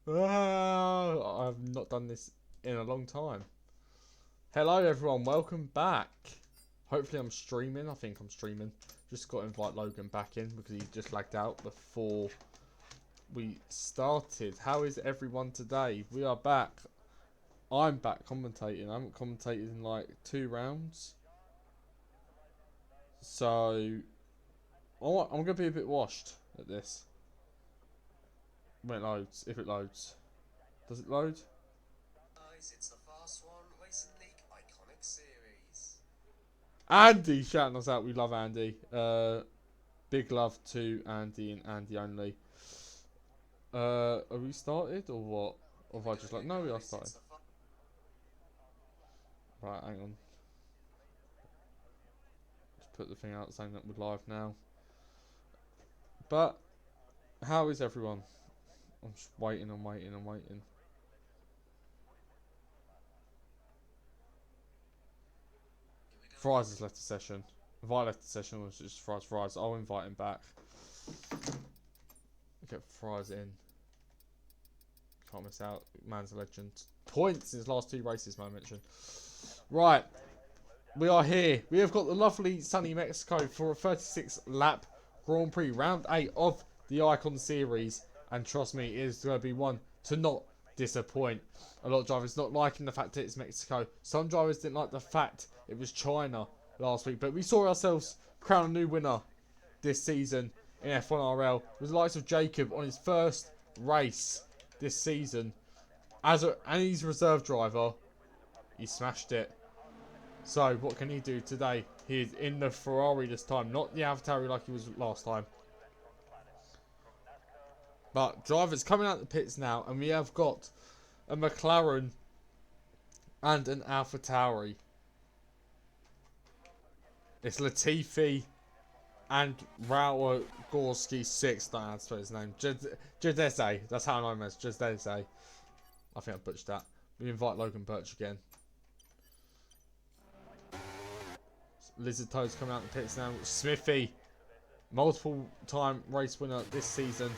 I've not done this in a long time. Hello everyone, welcome back. Hopefully I'm streaming. I think I'm streaming. Just got to invite Logan back in because he just lagged out before we started. How is everyone today? We are back. I'm back commentating. I haven't commentated in like 2 rounds. So I'm going to be a bit washed at this. When it loads, if it loads. Does it load? Guys, it's the Fast One Racing League Iconic Series. Andy shouting us out. We love Andy. Big love to Andy and Andy only. Are we started or what? Or have I just like, no, we are started. Right, hang on. Just put the thing out saying that we're live now. But, how is everyone? I'm just waiting and waiting and waiting. Fries has left the session. If I left the session, it was just Fries. I'll invite him back. Get Fries in. Can't miss out. Man's a legend. Points in his last 2 races, man mentioned. Right. We are here. We have got the lovely sunny Mexico for a 36 lap Grand Prix. Round 8 of the Icon Series. And trust me, it is going to be one to not disappoint. A lot of drivers not liking the fact that it's Mexico. Some drivers didn't like the fact it was China last week. But we saw ourselves crown a new winner this season in F1 RL. With the likes of Jacob on his first race this season. And he's a reserve driver. He smashed it. So what can he do today? He's in the Ferrari this time. Not the AlphaTauri like he was last time. But drivers coming out the pits now. And we have got a McLaren and an AlphaTauri. It's Latifi and Raul Gorski 6. Don't know how to spell his name. Jadese. That's how I know him as. Jadese. I think I butchered that. We invite Logan Birch again. Lizard Toad's coming out the pits now. Smithy. Multiple time race winner this season.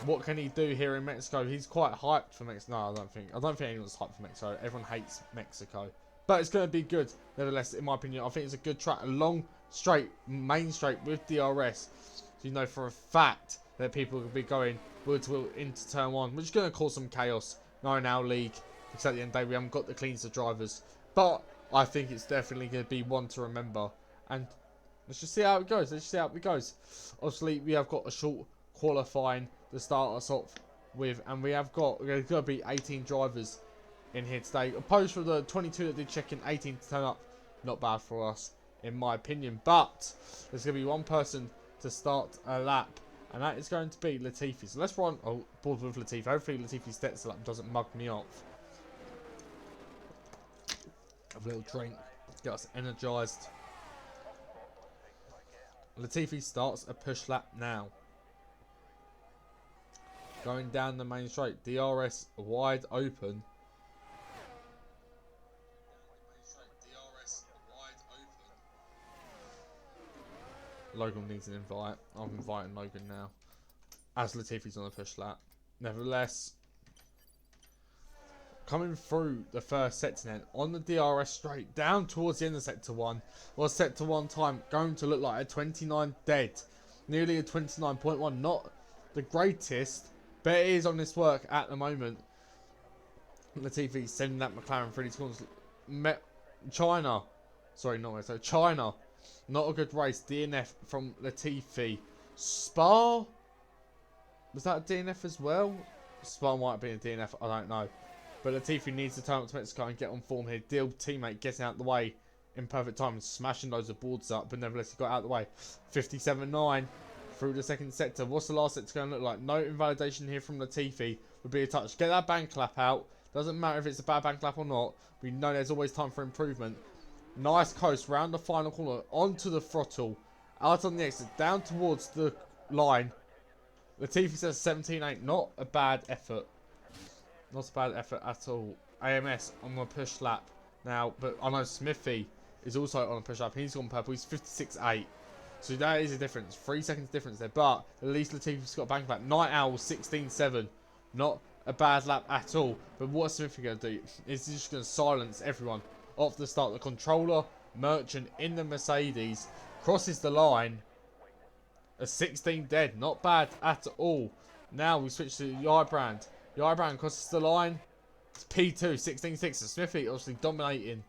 What can he do here in Mexico? He's quite hyped for Mexico. No, I don't think anyone's hyped for Mexico. Everyone hates Mexico. But it's going to be good. Nevertheless, in my opinion, I think it's a good track. A long, straight, main straight with DRS. So you know for a fact that people will be going wheel to wheel into turn 1. Which is going to cause some chaos. Knowing our league. Because at the end of the day, we haven't got the cleanest of drivers. But I think it's definitely going to be one to remember. And let's just see how it goes. Let's just see how it goes. Obviously, we have got a short qualifying to start us off with. And we have got, there's going to be 18 drivers in here today. Opposed for the 22 that did check in, 18 to turn up. Not bad for us, in my opinion. But there's going to be one person to start a lap. And that is going to be Latifi. So let's run board with Latifi. Hopefully Latifi steps the lap and doesn't mug me off. Have a little drink. Get us energized. Latifi starts a push lap now. Going down the main straight. DRS wide open. Logan needs an invite. I'm inviting Logan now. As Latifi's on the push lap. Nevertheless, coming through the first sector then, on the DRS straight, down towards the end of sector 1, was sector 1 time going to look like a 29 dead. Nearly a 29.1. Not the greatest, but it is on this work at the moment. Latifi sending that McLaren through these corners. China. Sorry, not so China. Not a good race. DNF from Latifi. Spa? Was that a DNF as well? Spa might have been a DNF. I don't know. But Latifi needs to turn up to Mexico and get on form here. Deal teammate getting out of the way in perfect time and smashing loads of boards up. But nevertheless, he got out of the way. 57.9 through the second sector. What's the last sector going to look like? No invalidation here from Latifi. Would be a touch. Get that bank clap out. Doesn't matter if it's a bad bank clap or not. We know there's always time for improvement. Nice coast round the final corner, onto the throttle, out on the exit, down towards the line. Latifi says 17.8, not a bad effort. Not a bad effort at all. AMS on the push lap now, but I know Smithy is also on a push lap. He's gone purple, he's 56.8. So that is a difference, 3 seconds difference there, but at least Latifi's got a bank lap. Night Owl 16.7, not a bad lap at all. But what Smithy going to do is he's just going to silence everyone off the start. The controller, Merchant in the Mercedes crosses the line. A 16 dead, not bad at all. Now we switch to Yarbrandt. Yarbrandt crosses the line. It's P2, 16-6. So Smithy obviously dominating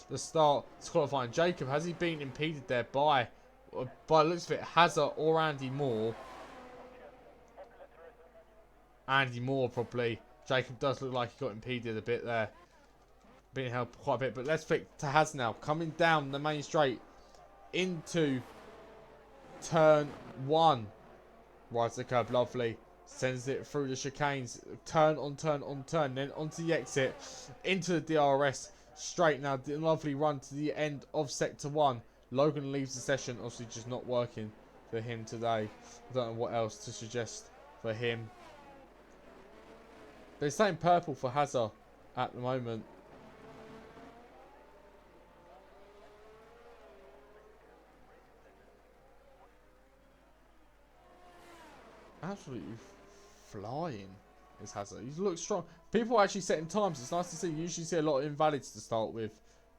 the start. It's qualifying. Jacob, has he been impeded there by the looks of it, Hazard or Andy Moore? Andy Moore probably. Jacob does look like he got impeded a bit there. Being held quite a bit. But let's flick to Haz now. Coming down the main straight into turn 1. Right to the curb, lovely. Sends it through the chicanes. Turn on turn on turn. Then onto the exit. Into the DRS. Straight now. The lovely run to the end of sector 1. Logan leaves the session. Obviously just not working for him today. I don't know what else to suggest for him. But it's saying purple for Hazard at the moment. Absolutely flying is Hazard. He looks strong. People are actually setting times. It's nice to see. You usually see a lot of invalids to start with.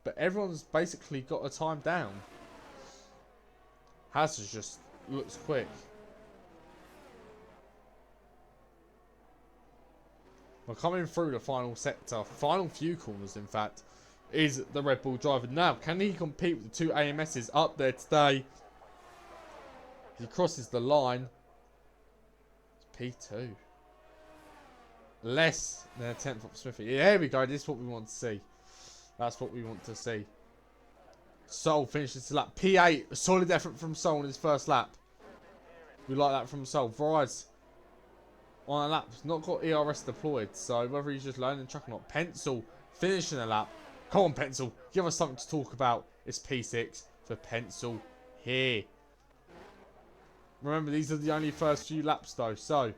But everyone's basically got a time down. Hazard just looks quick. We're coming through the final sector. Final few corners, in fact, is the Red Bull driver. Now, can he compete with the two AMSs up there today? He crosses the line. It's P2. Less than a tenth of Smithy. Yeah, here we go. This is what we want to see. That's what we want to see. Sol finishes the lap. P8. A solid effort from Sol in his first lap. We like that from Sol. Vries on a lap. He's not got ERS deployed. So whether he's just learning the track or not. Pencil finishing a lap. Come on, Pencil. Give us something to talk about. It's P6 for Pencil here. Remember, these are the only first few laps though. So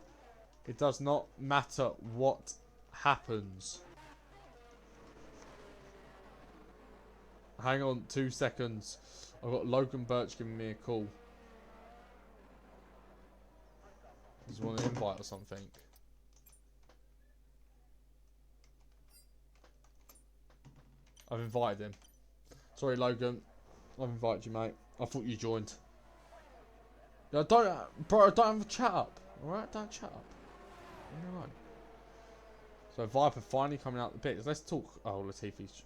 it does not matter what happens. Hang on 2 seconds. I've got Logan Birch giving me a call. Does he want an invite or something? I've invited him. Sorry, Logan. I've invited you, mate. I thought you joined. No, bro, don't have a chat up. Alright? Don't chat up. Leave me alone. So Viper finally coming out the pits. Let's talk. Oh, Latifi's.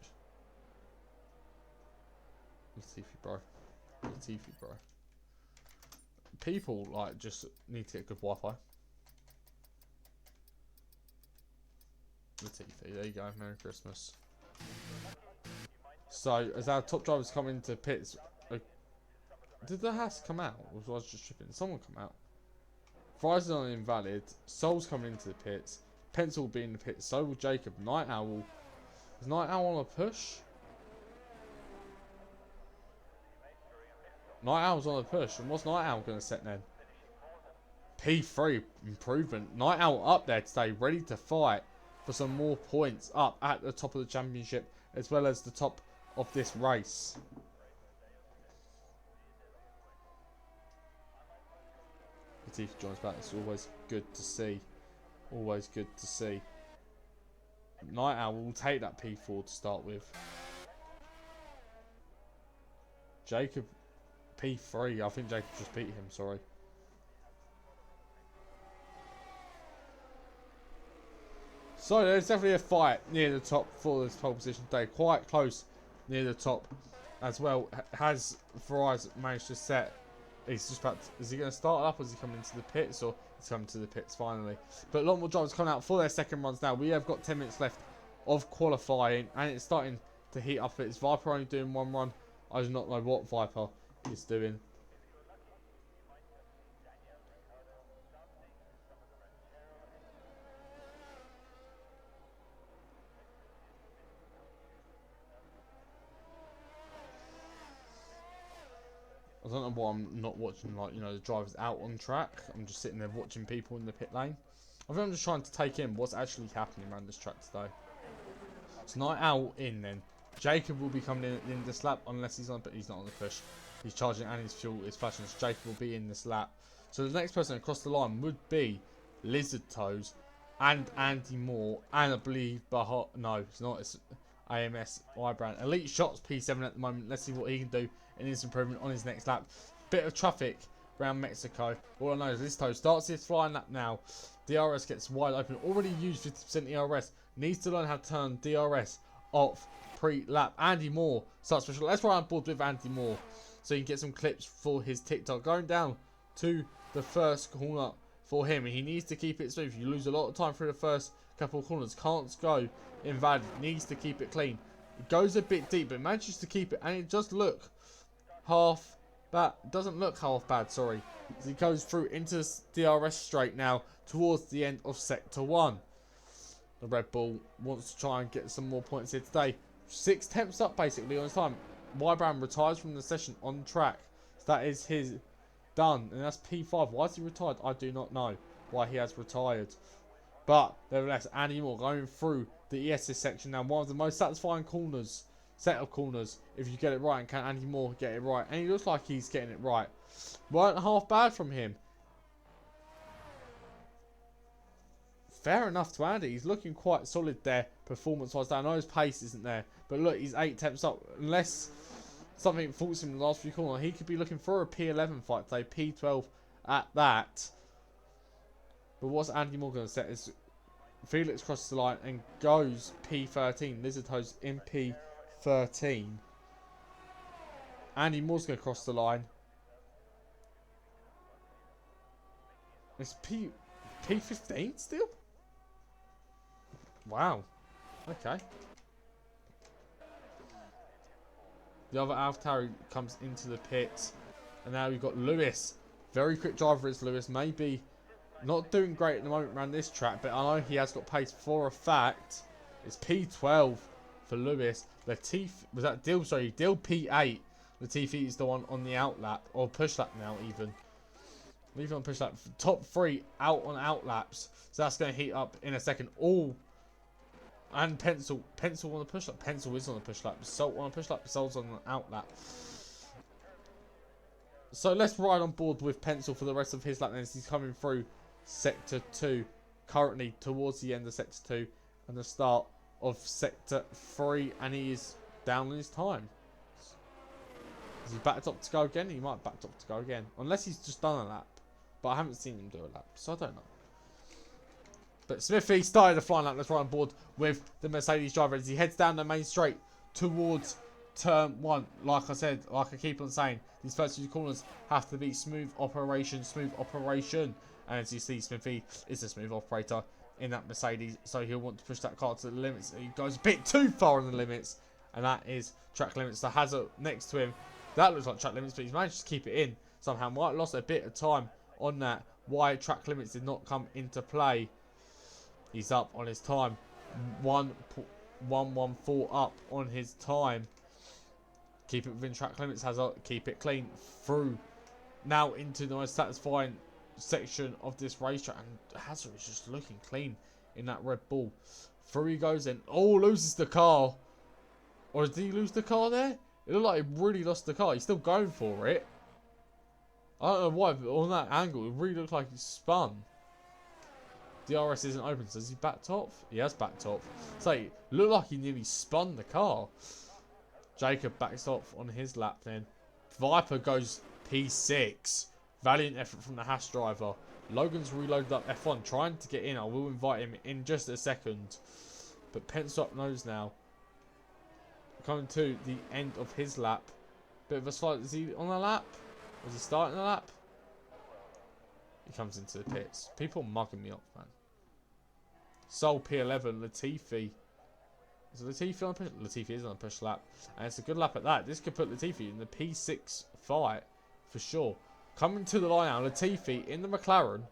Latifi, bro. Latifi, bro. People, like, just need to get good Wi-Fi. Latifi, there you go. Merry Christmas. So, as our top drivers come into pits... did the Haas come out? Or was I just tripping? Did someone come out? Fries is on invalid. Sol's coming into the pits. Pencil will be in the pits. So will Jacob. Night Owl. Is Night Owl on a push? Night Owl's on a push. And what's Night Owl going to set then? P3 improvement. Night Owl up there today. Ready to fight for some more points up at the top of the championship. As well as the top of this race. Latifi joins back. It's always good to see. Always good to see. Night Owl will take that P4 to start with. Jacob P3. I think Jacob just beat him. Sorry. So there's definitely a fight near the top for this pole position today. Quite close near the top as well. Has Verizon managed to set? He's just about to, is he going to start up or is he coming into the pits, or he's coming to the pits finally? But a lot more drivers coming out for their second runs now. We have got 10 minutes left of qualifying and it's starting to heat up. It's Viper only doing one run. I do not know what Viper is doing. I don't know why I'm not watching, like, you know, the drivers out on track. I'm just sitting there watching people in the pit lane. I think I'm just trying to take in what's actually happening around this track today. It's Night Owl in then. Jacob will be coming in this lap unless he's on, but he's not on the push. He's charging and his fuel is flashing. So Jacob will be in this lap. So the next person across the line would be Lizard Toes and Andy Moore, and I believe no, it's not. It's AMS Wybrand. Elite Shots P7 at the moment. Let's see what he can do in his improvement on his next lap. Bit of traffic around Mexico. All I know is this toe starts his flying lap now. DRS gets wide open. Already used 50% ERS. Needs to learn how to turn DRS off pre-lap. Andy Moore starts special. Let's ride on board with Andy Moore so you can get some clips for his TikTok. Going down to the first corner for him. He needs to keep it smooth. You lose a lot of time through the first couple of corners. Can't go invalid. Needs to keep it clean. It goes a bit deep, but manages to keep it, and it does look half bad. Doesn't look half bad, sorry. As he goes through into DRS straight now towards the end of Sector 1. The Red Bull wants to try and get some more points here today. 6 tenths up basically on his time. Wybrand retires from the session on track. So that is his done, and that's P5. Why is he retired? I do not know why he has retired. But nevertheless, Andy Moore going through the ESS section now. One of the most satisfying set of corners, if you get it right. And can Andy Moore get it right? And he looks like he's getting it right. Weren't half bad from him. Fair enough to Andy. He's looking quite solid there, performance-wise. I know his pace isn't there, but look, he's 8 tenths up. Unless something faults him in the last few corners, he could be looking for a P11 fight today, P12 at that. But what's Andy Moore going to set is Felix crosses the line and goes P13. Lizard Hose in P13. Andy Moore's going to cross the line. It's P15 still? Wow. Okay. The other AlphaTauri comes into the pits. And now we've got Lewis. Very quick driver is Lewis. Maybe not doing great at the moment around this track, but I know he has got pace for a fact. It's P12 for Lewis. Latifi, was that Dill? Sorry, Dill P8. Latifi is the one on the out lap, or push lap now even. Leaving on push lap. Top 3 out on out laps. So that's going to heat up in a second. All. And Pencil on the push lap. Pencil is on the push lap. Salt on the push lap. Salt's on the out lap. So let's ride on board with Pencil for the rest of his lap. As he's coming through Sector 2. Currently towards the end of Sector 2. And the start of Sector 3. And he is down in his time. Is he backed up to go again? He might have backed up to go again. Unless he's just done a lap. But I haven't seen him do a lap. So I don't know. But Smithy started the flying lap. Let's ride on board with the Mercedes driver as he heads down the main straight towards turn 1. Like I said, like I keep on saying, these first 2 corners have to be smooth operation. And as you see, Smithy is a smooth operator in that Mercedes. So he'll want to push that car to the limits. He goes a bit too far on the limits. And that is track limits. The Hazard next to him. That looks like track limits, but he's managed to keep it in somehow. Might have lost a bit of time on that. Why track limits did not come into play. He's up on his time. 1:14 up on his time. Keep it within track limits. Hazard, keep it clean through. Now into the most satisfying section of this racetrack. And Hazard is just looking clean in that Red Bull. Through he goes in. Oh, loses the car. Or did he lose the car there? It looked like he really lost the car. He's still going for it. I don't know why, but on that angle, it really looked like he spun. DRS isn't open, so has he backed off? He has backed off. So it looked like he nearly spun the car. Jacob backs off on his lap then. Viper goes P6. Valiant effort from the Haas driver. Logan's reloaded up F1, trying to get in. I will invite him in just a second. But Pencil up nose now. Coming to the end of his lap. Bit of a slide. Is he on a lap? Was he starting a lap? He comes into the pits. People mugging me up, man. Sol P11, Latifi. Is Latifi on a push? Latifi is on a push lap. And it's a good lap at that. This could put Latifi in the P6 fight for sure. Coming to the line now, Latifi in the McLaren.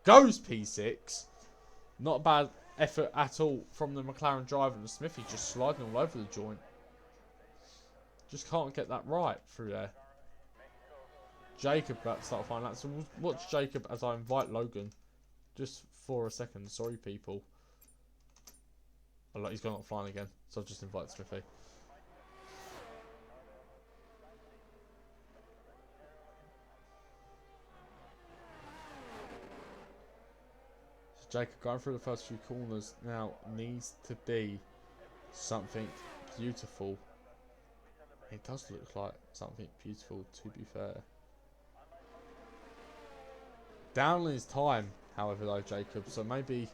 Goes P6. Not a bad effort at all from the McLaren driver. And Smithy just sliding all over the joint. Just can't get that right through there. Jacob about to start flying laps. So we'll watch Jacob as I invite Logan. Just for a second. Sorry, people. Oh, look, he's gone up flying again. So I've just invited Smithy. Jacob going through the first few corners now needs to be something beautiful. It does look like something beautiful, to be fair. Down in his time, however, though, Jacob, so maybe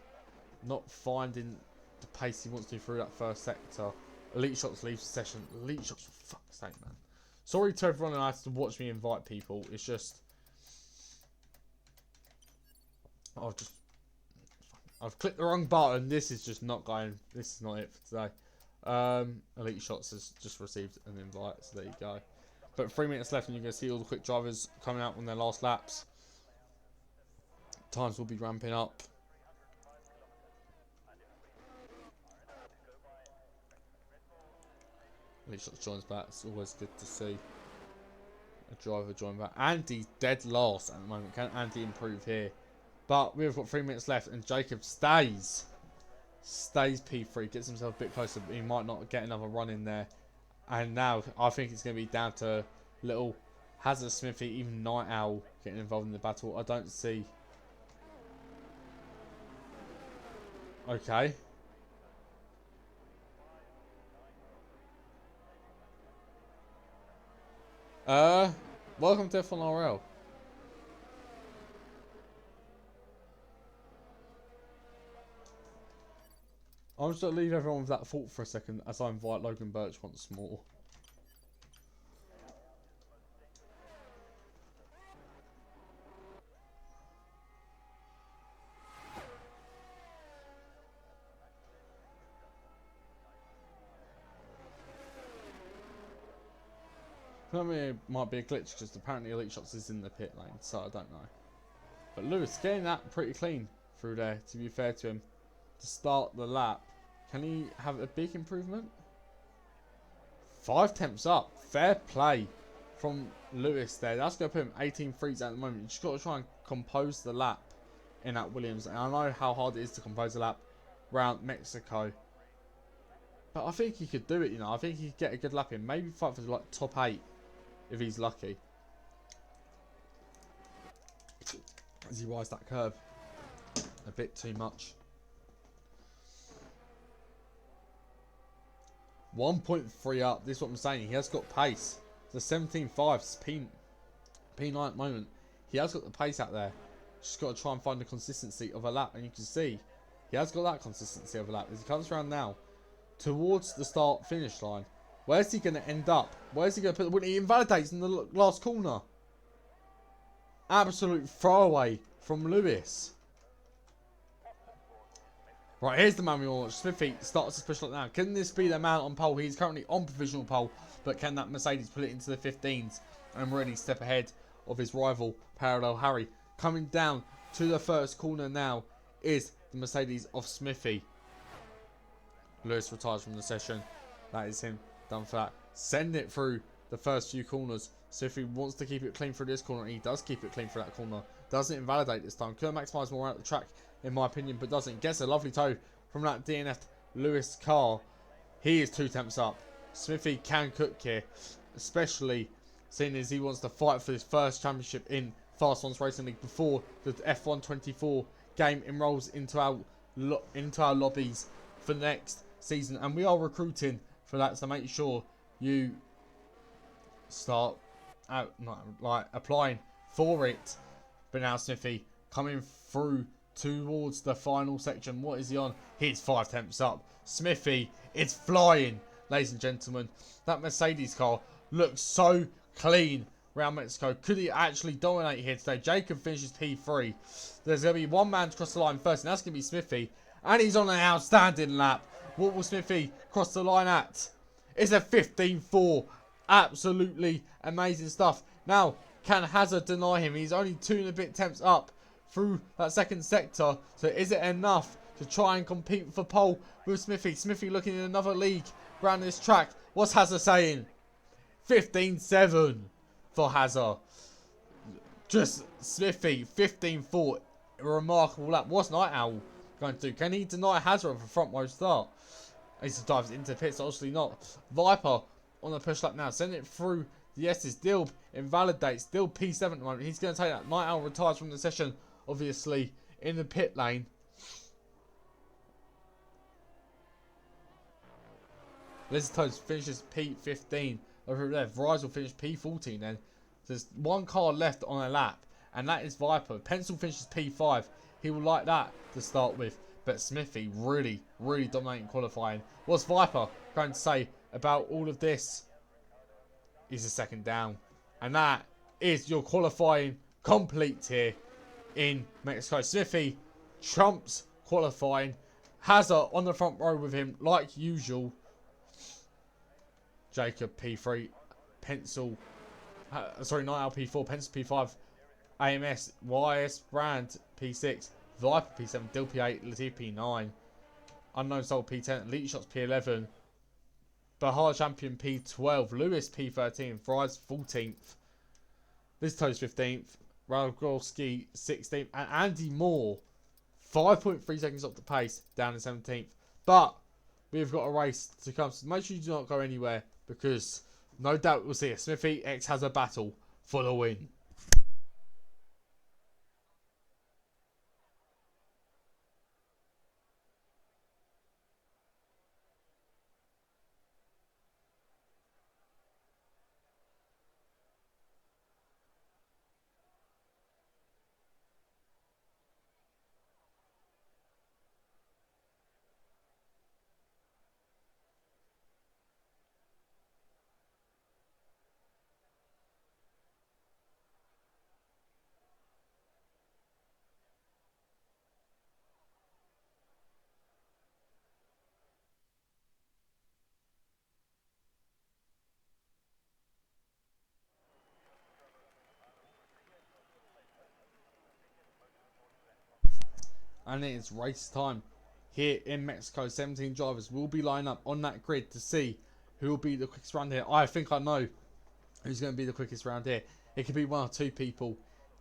not finding the pace he wants to through that first sector. Elite Shots leaves the session. Elite Shots, for fuck's sake, man. Sorry to everyone who has to watch me invite people. It's just... I've clicked the wrong button. This is just not going... This is not it for today. Elite Shots has just received an invite, so there you go. But 3 minutes left and you're going to see all the quick drivers coming out on their last laps. Times will be ramping up. Elite Shots joins back. It's always good to see a driver join back. Andy's dead last at the moment. Can Andy improve here? But we've got 3 minutes left and Jacob stays P3, gets himself a bit closer, but he might not get another run in there. And now I think it's going to be down to little Hazard, Smithy, even Night Owl getting involved in the battle. I don't see... Okay. Welcome to F1 RL. I'm just going to leave everyone with that thought for a second as I invite Logan Birch once more. I mean, it might be a glitch because apparently Elite Shots is in the pit lane, so I don't know. But Lewis getting that pretty clean through there, to be fair to him, to start the lap. Can he have a big improvement? 5 temps up. Fair play from Lewis there. That's going to put him 18-3s at the moment. You just got to try and compose the lap in that Williams. And I know how hard it is to compose a lap around Mexico. But I think he could do it, you know. I think he could get a good lap in. Maybe fight for like top 8 if he's lucky. As he rides that curve a bit too much. 1.3 up. This is what I'm saying. He has got pace. The 17.5 P9 at the moment. He has got the pace out there. Just got to try and find the consistency of a lap. And you can see he has got that consistency of a lap. As he comes around now towards the start finish line. Where's he going to end up? Where's he going to put the win? He invalidates in the last corner. Absolute throwaway from Lewis. Right, here's the man we want. Smithy starts to push like now. Can this be the man on pole? He's currently on provisional pole, but can that Mercedes pull it into the 15s and really step ahead of his rival, Parallel Harry? Coming down to the first corner now is the Mercedes of Smithy. Lewis retires from the session. That is him done for that. Send it through the first few corners. Smithy wants to keep it clean through this corner, and he does keep it clean for that corner. Doesn't invalidate this time. Could have maximised more out the track, in my opinion, but doesn't. Gets a lovely toe from that DNF Lewis car. He is 2 temps up. Smithy can cook here, especially seeing as he wants to fight for his first championship in Fast Ones Racing League before the F1 24 game enrolls into our lobbies for next season. And we are recruiting for that, so make sure you start out like applying for it. But now Smithy coming through towards the final section. What is he on? He's 5 temps up. Smithy is flying, ladies and gentlemen. That Mercedes car looks so clean around Mexico. Could he actually dominate here today? Jacob finishes P3. There's going to be one man to cross the line first, and that's going to be Smithy. And he's on an outstanding lap. What will Smithy cross the line at? It's a 15.4. Absolutely amazing stuff. Now, can Hazard deny him? He's only 2 and a bit temps up through that second sector. So is it enough to try and compete for pole with Smithy? Smithy looking in another league around this track. What's Hazard saying? 15.7 for Hazard. Just Smithy, 15.4. A remarkable lap. What's Night Owl going to do? Can he deny Hazard of a front row start? He dives into pits, obviously not. Viper on the push lap now. Send it through the S's. Dilb invalidates. Dilb P7 at the moment. He's going to take that. Night Owl retires from the session, obviously, in the pit lane. Lizard Toast finishes P15 over there. Verizon finished P14 then. There's one car left on a lap, and that is Viper. Pencil finishes P5. He will like that to start with. But Smithy really, really dominating qualifying. What's Viper going to say about all of this? He's a second down. And that is your qualifying complete here in Mexico. Smithy trumps qualifying. Hazard on the front row with him like usual. Jacob P3. Pencil. Sorry, not LP4. Pencil P5. AMS. YS Brand P6. Viper P7. Dill P8. Latif P9. Unknown Soul P10. Elite Shots P11. Bahar Champion P12. Lewis P13. Fries 14th. Liz Toast 15th. Ragorski 16th. And Andy Moore 5.3 seconds off the pace down in 17th. But we've got a race to come. So make sure you do not go anywhere, because no doubt we'll see a Smithy X has a battle for the win. And it is race time here in Mexico. 17 drivers will be lining up on that grid to see who will be the quickest round here. I think I know who's going to be the quickest round here. It could be one or two people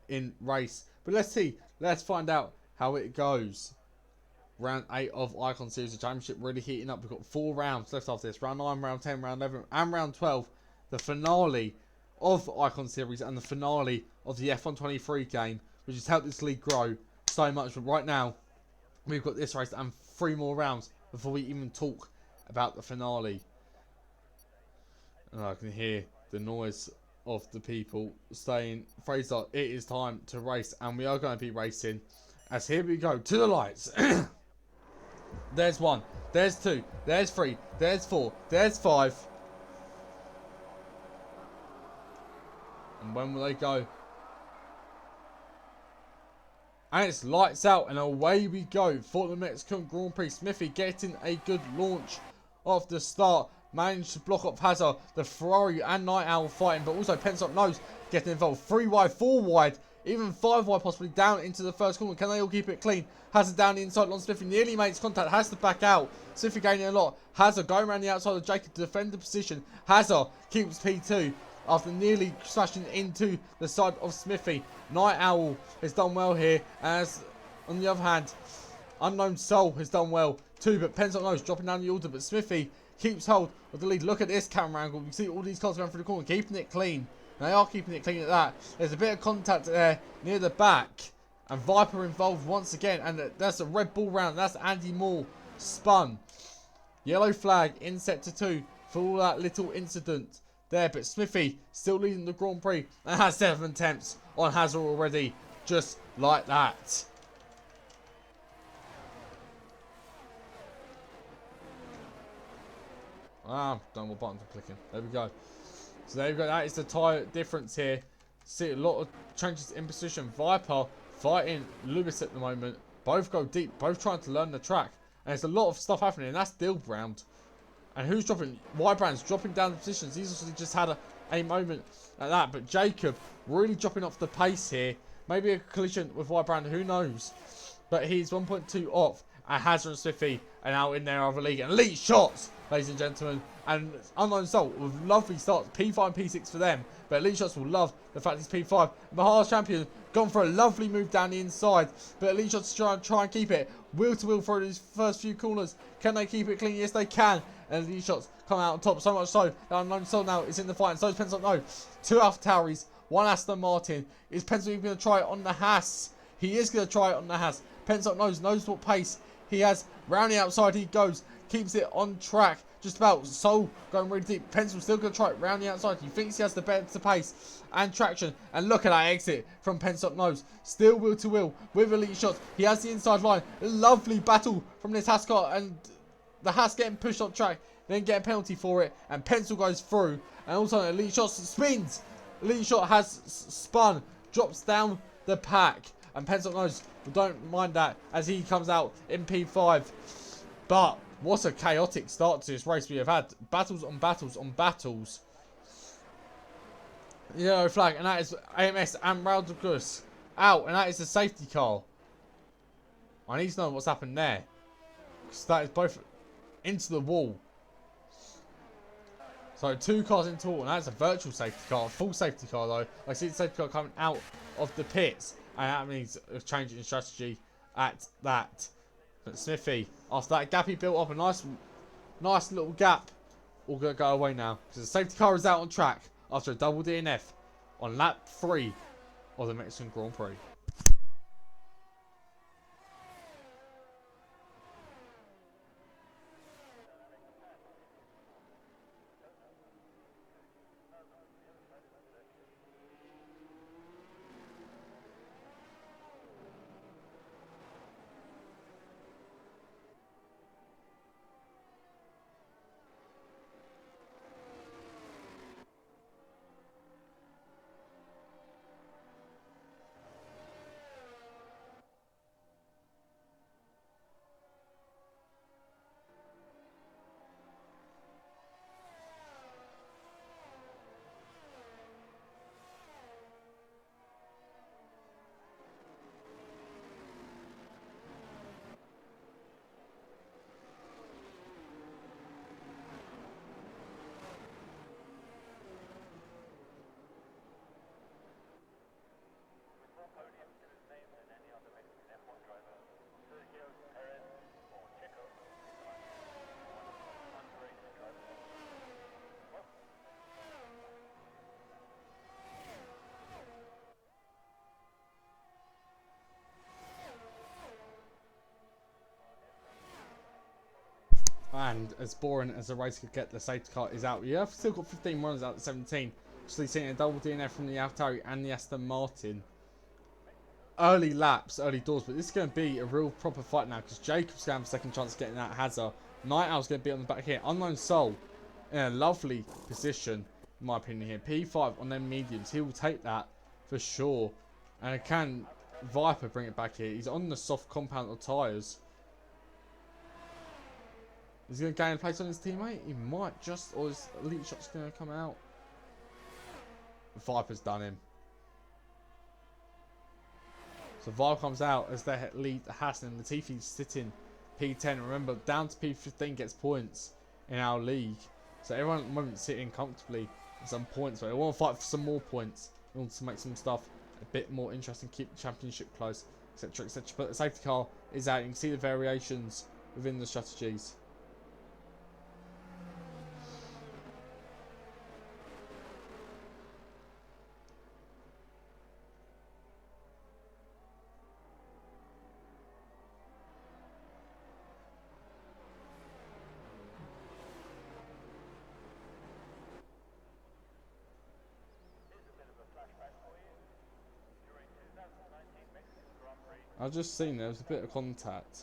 in race. But let's see. Let's find out how it goes. Round 8 of Icon Series Championship really heating up. We've got 4 rounds left after this. Round 9, round 10, round 11 and round 12. The finale of Icon Series and the finale of the F123 game, which has helped this league grow so much. But right now, we've got this race and 3 more rounds before we even talk about the finale. And I can hear the noise of the people saying, Fraser, it is time to race. And we are going to be racing. As here we go to the lights. There's 1, there's 2, there's 3, there's 4, there's 5. And when will they go? And it's lights out and away we go for the Mexican Grand Prix. Smithy getting a good launch off the start. Managed to block up Hazard. The Ferrari and Night Owl fighting, but also Penstock Nose getting involved. 3 wide, 4 wide, even 5 wide possibly down into the first corner. Can they all keep it clean? Hazard down the inside on Smithy. Nearly makes contact. Has to back out. Smithy gaining a lot. Hazard going around the outside of Jacob to defend the position. Hazard keeps P2. After nearly smashing into the side of Smithy. Night Owl has done well here. As on the other hand, Unknown Soul has done well too. But Penstock Nose dropping down the order. But Smithy keeps hold of the lead. Look at this camera angle. You see all these cars going through the corner. Keeping it clean. They are keeping it clean at that. There's a bit of contact there near the back. And Viper involved once again. And that's a Red Bull round. That's Andy Moore spun. Yellow flag in sector 2 for all that little incident there, but Smithy still leading the Grand Prix and has 7 attempts on Hazard already, just like that. Don't know what buttons I'm clicking. There we go. So there we go. That is the tyre difference here. See a lot of changes in position. Viper fighting Lewis at the moment. Both go deep. Both trying to learn the track. And there's a lot of stuff happening. And that's Dill round. And who's dropping? Y-Brand's dropping down the positions. He's also just had a moment like that. But Jacob really dropping off the pace here. Maybe a collision with Y-Brand. Who knows? But he's 1.2 off. And Hazard and Smithy are now in their other league. And Elite Shots, ladies and gentlemen. And Unknown Soul with lovely starts. P5 and P6 for them. But Elite Shots will love the fact he's P5. Bahar's champion gone for a lovely move down the inside. But Elite Shots try and keep it. Wheel to wheel for these first few corners. Can they keep it clean? Yes, they can. And Elite Shots come out on top. So much so that Unknown Soul now is in the fight. And so is Penstock. No. 2 Alpha Tauris. 1 Aston Martin. Is Penstock going to try it on the Haas? He is going to try it on the Haas. Penstock knows what pace he has. Round the outside he goes. Keeps it on track. just about. Soul going really deep. Pencil still going to try it round the outside. He thinks he has the better pace and traction. And look at that exit from Pensop Nose. Still will to will with elite shots. He has the inside line. Lovely battle from this Hascott, and the Haas getting pushed off track. Then get a penalty for it. And Pencil goes through. And also elite shots spins. Elite shot has spun. Drops down the pack. And Pensop Nose don't mind that as he comes out in P5. But what a chaotic start to this race we have had. Battles on battles on battles. Yellow flag, and that is AMS and Raldagus out, and that is the safety car. I need to know what's happened there, because that is both into the wall. So 2 cars in total, and that's a virtual safety car. A full safety car though. I see the safety car coming out of the pits, and that means a change in strategy at that. But Smithy, after that gap he built up, a nice little gap, all gonna go away now, because the safety car is out on track after a double DNF on lap 3 of the Mexican Grand Prix. And as boring as the race could get, the safety car is out. You have still got 15 runners out of 17. Actually seeing a double DNF from the AlphaTauri and the Aston Martin. Early laps, early doors, but this is going to be a real proper fight now, because Jacob's going to have a second chance of getting that Hazard. Night Owl's going to be on the back here. Unknown Soul in a lovely position, in my opinion here. P5 on them mediums. He will take that for sure. And can Viper bring it back here? He's on the soft compound of tyres. Is he going to gain a place on his teammate? He might just, or his elite shot's going to come out. Viper's done him. So Viper comes out as their lead Hassan, and Latifi's sitting P10. Remember, down to P15 gets points in our league. So everyone at the moment sitting comfortably with some points, but they want to fight for some more points in order to make some stuff a bit more interesting, keep the championship close, etc, etc. But the safety car is out. You can see the variations within the strategies. I've just seen there was a bit of contact.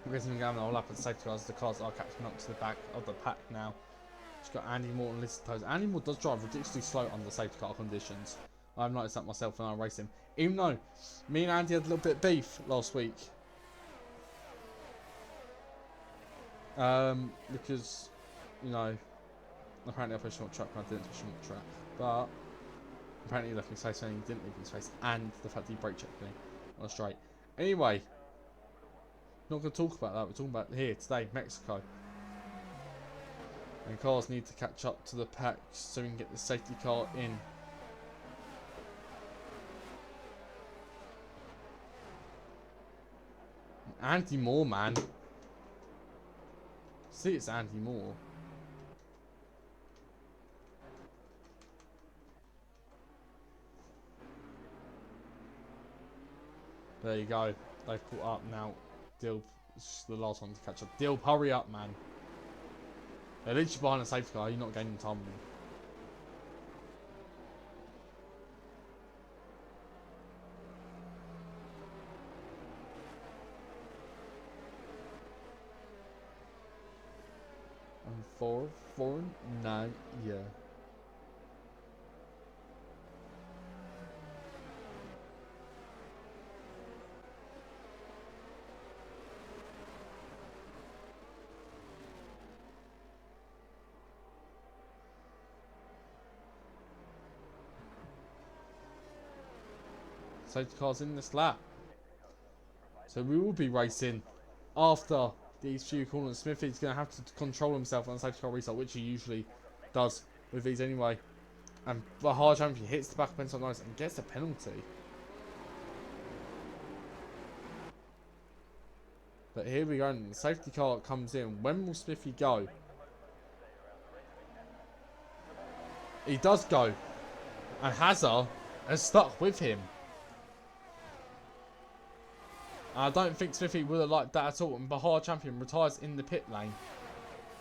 I'm guessing going all up at the safety cars. The cars are catching up to the back of the pack now. Just got Andy Moore and Liz Toes. Andy Moore does drive ridiculously slow under safety car conditions. I've noticed that myself when I race him. Even though me and Andy had a little bit of beef last week. Because, you know, apparently I pushed him on track, I didn't push him on track. But apparently he left me space when he didn't leave me space, and the fact that he brake checked me on a straight. Anyway, not going to talk about that. We're talking about here today, Mexico. And cars need to catch up to the pack so we can get the safety car in. Andy Moore, man. See, it's Andy Moore. There you go. They've caught up now. Dilb, the last one to catch up. Dilb, hurry up, man. They're literally behind a safety car. You're not gaining time. And 449, yeah. Safety cars in this lap. So we will be racing after these few corners. Smithy's going to have to control himself on the safety car restart, which he usually does with these anyway. And the hard champion hits the back of Penson Nice and gets a penalty. But here we go, and the safety car comes in. When will Smithy go? He does go. And Hazard has stuck with him. I don't think Smithy would have liked that at all. And Bahar champion retires in the pit lane.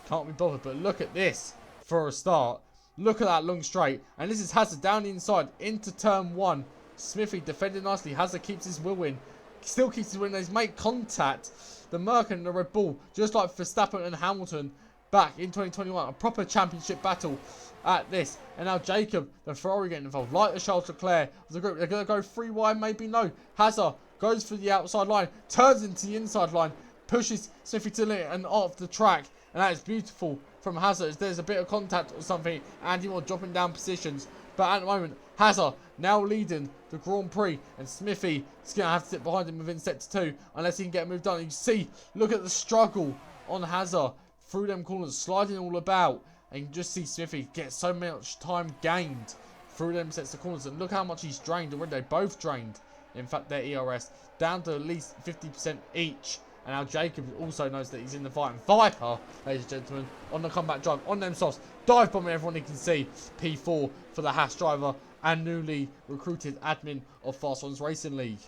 Can't be bothered. But look at this for a start. Look at that long straight. And this is Hazard down the inside into turn 1. Smithy defended nicely. Hazard keeps his wheel in. Still keeps his wheel in. He's made contact. The Merc and the Red Bull, just like Verstappen and Hamilton back in 2021. A proper championship battle at this. And now Jacob, the Ferrari getting involved. Like the Charles Leclerc of the group. They're going to go 3 wide, maybe no. Hazard goes for the outside line, turns into the inside line, pushes Smithy to the limit and off the track. And that is beautiful from Hazard. There's a bit of contact or something. Andy Moore dropping down positions. But at the moment, Hazard now leading the Grand Prix. And Smithy is going to have to sit behind him within sector 2 unless he can get moved on. You see, look at the struggle on Hazard through them corners, sliding all about. And you can just see Smithy get so much time gained through them sets of corners. And look how much he's drained already. They both drained. In fact, their ERS down to at least 50% each. And now Jacob also knows that he's in the fight. And Viper, ladies and gentlemen, on the comeback drive, on them softs, dive bombing everyone he can see. P4 for the Haas driver and newly recruited admin of Fast Ones Racing League.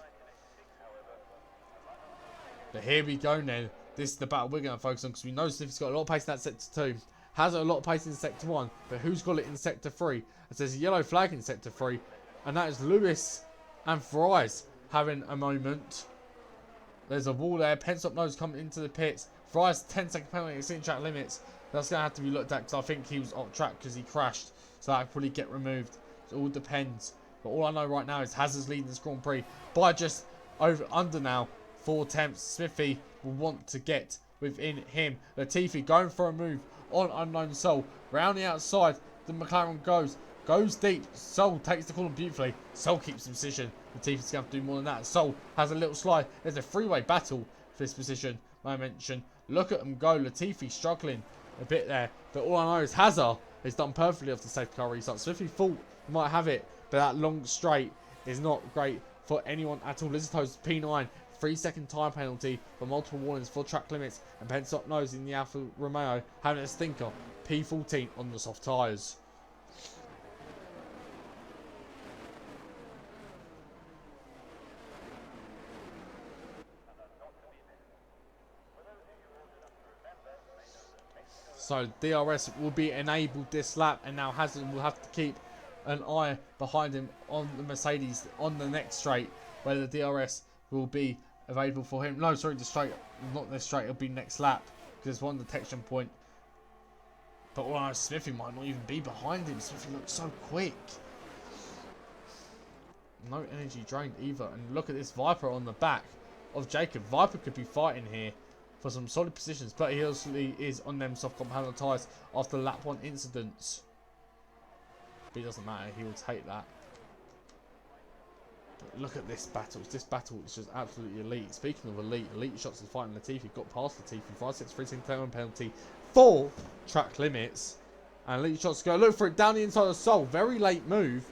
But here we go then. This is the battle we're going to focus on because we know Smithy's got a lot of pace in that sector 2. Has a lot of pace in sector 1. But who's got it in sector 3? There's a yellow flag in sector 3. And that is Lewis and Fries having a moment. There's a wall there. Pensop Nose coming into the pits. Fries 10-second penalty exceeding track limits. That's going to have to be looked at because I think he was off track because he crashed. So that could probably get removed. It all depends. But all I know right now is Hazard's leading this Grand Prix by just under now 4 tenths. Smithy will want to get within him. Latifi going for a move on Unknown Soul. Round the outside, the McLaren goes deep. Soul takes the corner beautifully. Soul keeps the position. Latifi's going to have to do more than that. Soul has a little slide. There's a freeway battle for this position. I mentioned. Look at him go. Latifi struggling a bit there. But all I know is Hazard has done perfectly off the safety car restart. Smithy thought he might have it. But that long straight is not great for anyone at all. Lizardo's P9. 3-second time penalty for multiple warnings for track limits. And Pensop Nose in the Alfa Romeo having a stinker. P14 on the soft tyres. So DRS will be enabled this lap, and now Hazard will have to keep an eye behind him on the Mercedes on the next straight, where the DRS will be available for him. No, sorry, the straight, not this straight, it'll be next lap, because there's one detection point. But all I know, Smithy might not even be behind him. Smithy looks so quick. No energy drained either. And look at this Viper on the back of Jacob. Viper could be fighting here for some solid positions, but he obviously is on them soft compound tyres after lap 1 incidents. But it doesn't matter, he will take that. But look at this battle. This battle is just absolutely elite. Speaking of elite, Elite Shots is fighting Latifi. Got past Latifi. 5-6-3-10 penalty for track limits. And Elite Shots go look for it down the inside of Soul. Very late move.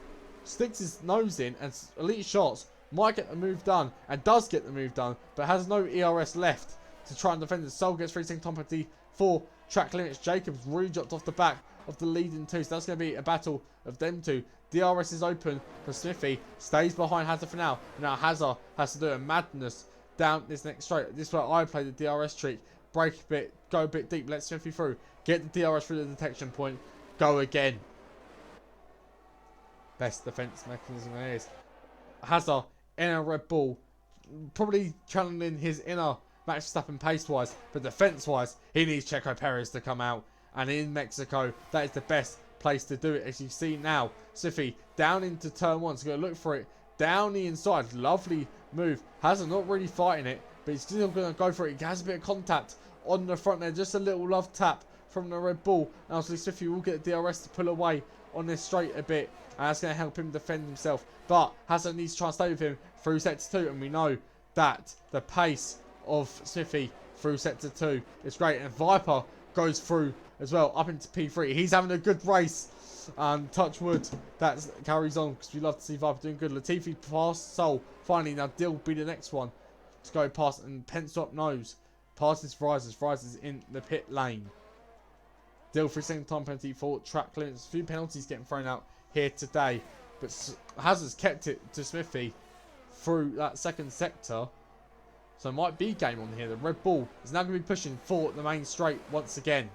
Sticks his nose in, and Elite Shots might get the move done, and does get the move done, but has no ERS left to try and defend it. Soul gets 3-second time penalty for track limits. Jacobs really dropped off the back of the leading two. So that's going to be a battle of them two. DRS is open for Smithy. Stays behind Hazard for now. And now Hazard has to do a madness down this next straight. This is where I play the DRS trick. Break a bit. Go a bit deep. Let Smithy through. Get the DRS through the detection point. Go again. Best defense mechanism there is. Hazard in a Red Bull. Probably channeling his inner Max Verstappen pace-wise. But defense-wise, he needs Checo Perez to come out. And in Mexico, that is the best place to do it. As you see now, Smithy down into turn one. So going to look for it down the inside. Lovely move. Hazard not really fighting it, but he's still going to go for it. He has a bit of contact on the front there. Just a little love tap from the Red Bull. And obviously Smithy will get the DRS to pull away on this straight a bit. And that's going to help him defend himself. But Hazard needs to try and stay with him through sector 2. And we know that the pace of Smithy through sector 2 is great. And Viper goes through as well up into P3. He's having a good race. And touch wood, that carries on because we love to see Viper doing good. Latifi past Sol. Finally, now Dill will be the next one to go past. And pencil up nose. Passes Frises. Frises in the pit lane. Dill for a second time penalty for track limits. A few penalties getting thrown out here today. But Hazard's kept it to Smithy through that second sector. So it might be game on here. The Red Bull is now going to be pushing for the main straight once again.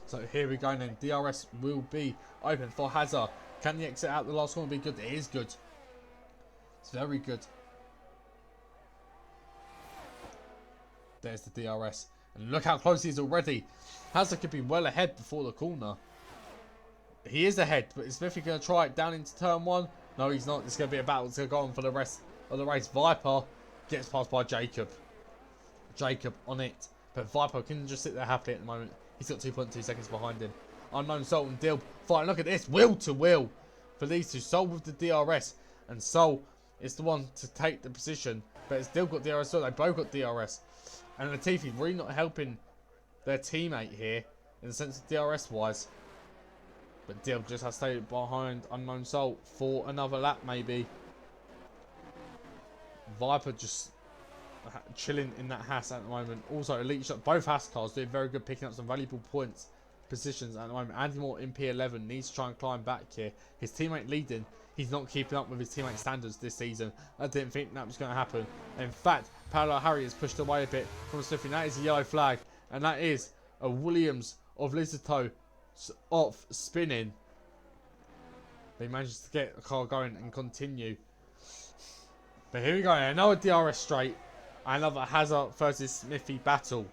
So here we go then. DRS will be open for Hazard. Can the exit out the last one be good? It is good. It's very good. There's the DRS. And look how close he is already. Hazard could be well ahead before the corner. He is ahead, but is Smithy going to try it down into turn one? No, he's not. It's going to be a battle. It's going to go on for the rest of the race. Viper gets passed by Jacob. Jacob on it. But Viper can just sit there happily at the moment. He's got 2.2 seconds behind him. Unknown Sol and Dill fighting. Look at this. Will to will for these two. Sol with the DRS. And Sol is the one to take the position. But it's Dill got DRS. So they both got DRS. And Latifi really not helping their teammate here. In the sense of DRS wise. But Dill just has to stay behind Unknown Sol for another lap maybe. Viper just chilling in that Haas at the moment. Also, Elite Shot, both Haas cars doing very good, picking up some valuable points, positions at the moment. Andy Moore in P11 needs to try and climb back here. His teammate leading. He's not keeping up with his teammate standards this season. I didn't think that was going to happen. In fact, Paolo Harry has pushed away a bit from Smithy. That is a yellow flag. And that is a Williams of Lizardo off spinning. They managed to get the car going and continue. But here we go. Another DRS straight. Another Hazard versus Smithy battle.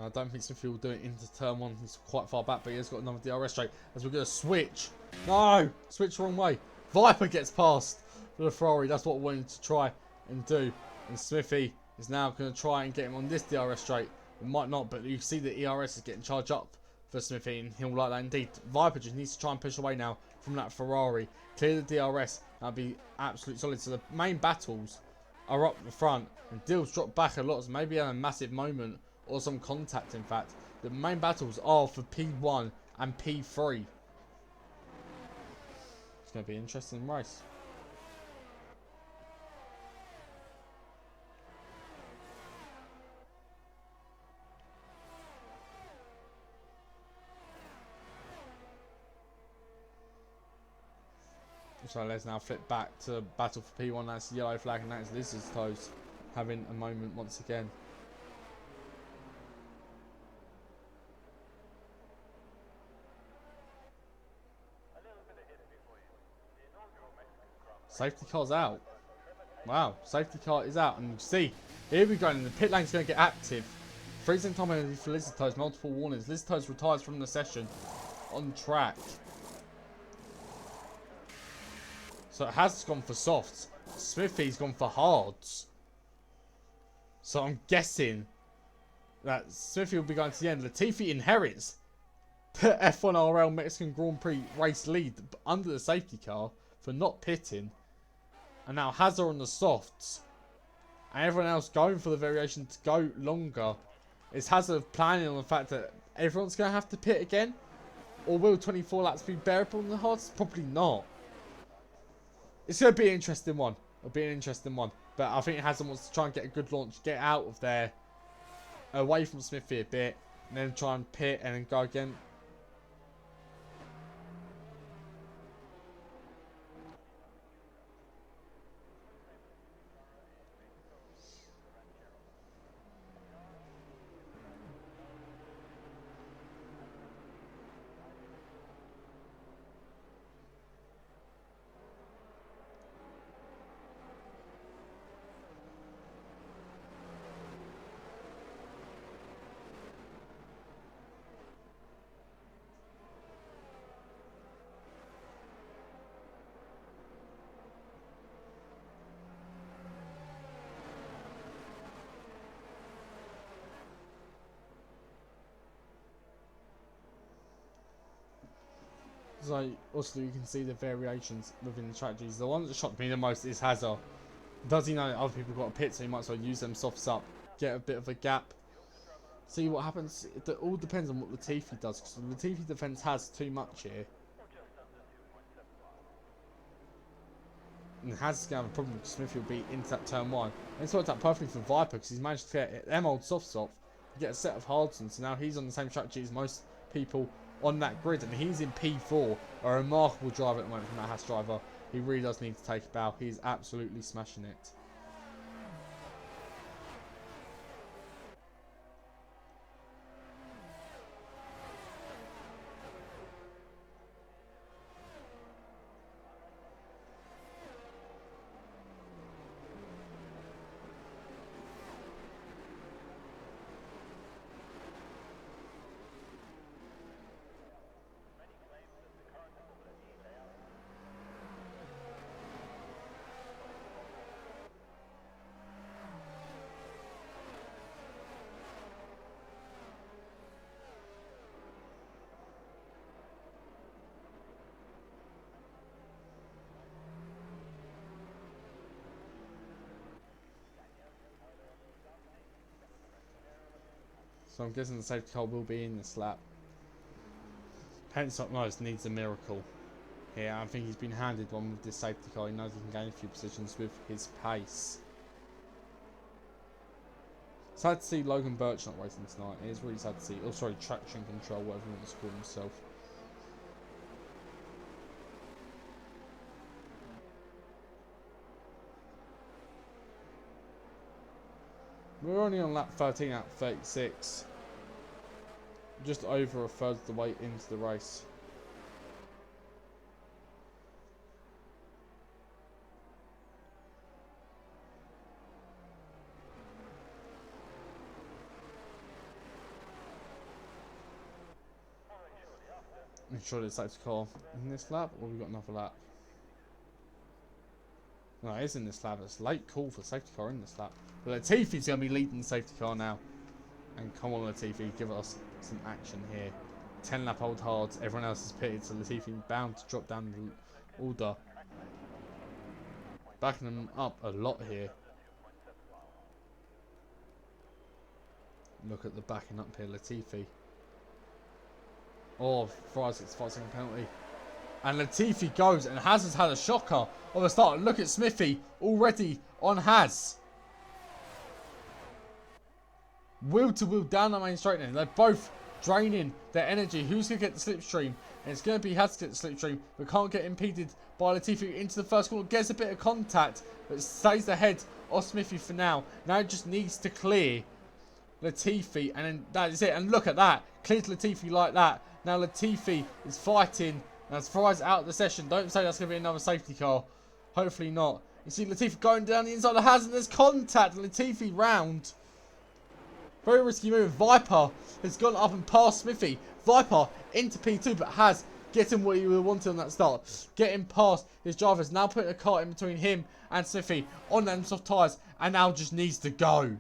I don't think Smithy will do it into turn one. He's quite far back, but he has got another DRS straight. As we're going to switch. No! Switch the wrong way. Viper gets past for the Ferrari. That's what we wanted to try and do. And Smithy is now going to try and get him on this DRS straight. It might not, but you see the ERS is getting charged up for Smithy, and he'll like that indeed. Viper just needs to try and push away now from that Ferrari. Clear the DRS. That'll be absolutely solid. So the main battles are up the front, and Dill's dropped back a lot. So maybe a massive moment or some contact. In fact, the main battles are for P1 and P3. It's going to be an interesting race. So let's now flip back to battle for P1. That's the yellow flag, and that's Lizard's Toes having a moment once again. Safety car's out. Wow, safety car is out. And you see, here we go, and the pit lane's going to get active. Freezing time penalty for Lizard's Toes, multiple warnings. Lizard's Toes retires from the session on track. So it has gone for softs. Smithy's gone for hards. So I'm guessing that Smithy will be going to the end. Latifi inherits the F1 RL Mexican Grand Prix race lead under the safety car for not pitting. And now Hazard on the softs. And everyone else going for the variation to go longer. Is Hazard planning on the fact that everyone's going to have to pit again? Or will 24 laps be bearable on the hards? Probably not. It's going to be an interesting one. It'll be an interesting one. But I think Hazard wants to try and get a good launch. Get out of there. Away from Smithy a bit. And then try and pit and then go again. So also you can see the variations within the strategies. The one that shocked me the most is Hazard. Does he know that other people got a pit, so he might as well use them softs up, get a bit of a gap, see what happens. It all depends on what Latifi does, because the Latifi defense has too much here. And Hazard's going to have a problem because Smith will be into that turn 1. And it's worked out perfectly for Viper because he's managed to get them old softs off, get a set of hards on, so now he's on the same strategy as most people on that grid, and he's in P4, a remarkable driver at the moment from that Haas driver. He really does need to take a bow. He's absolutely smashing it. So I'm guessing the safety car will be in this lap. Penstock knows needs a miracle here. I think he's been handed one with this safety car. He knows he can gain a few positions with his pace. Sad to see Logan Birch not racing tonight. It is really sad to see. Oh, sorry, traction control, whatever he wants to call himself. We're only on lap 13 out of 36. Just over a third of the way into the race. Ensure there's safety car in this lap, or we got another lap? No, it is in this lap. It's a late call for safety car in this lap. But Latifi's going to be leading the safety car now. And come on, Latifi, give us some action here. 10 lap old hards, everyone else is pitted, so Latifi bound to drop down the order. Backing them up a lot here. Look at the backing up here, Latifi. Oh, Fries gets 5-second penalty. And Latifi goes, and Hazard's had a shocker of a start. Look at Smithy already on Haz. Wheel to wheel down the main straight now. They're both draining their energy. Who's going to get the slipstream? And it's going to be Haz to get the slipstream, but can't get impeded by Latifi into the first corner. Gets a bit of contact, but stays ahead of Smithy for now. Now it just needs to clear Latifi, and then that is it. And look at that. Clears Latifi like that. Now Latifi is fighting. Now Fries out of the session. Don't say that's going to be another safety car. Hopefully not. You see Latifi going down the inside of Haz, and there's contact. Latifi round. Very risky move. Viper has gone up and past Smithy. Viper into P2, but Haz getting what he wanted on that start. Getting past his drivers. Now putting a car in between him and Smithy on them soft tyres, and now just needs to go.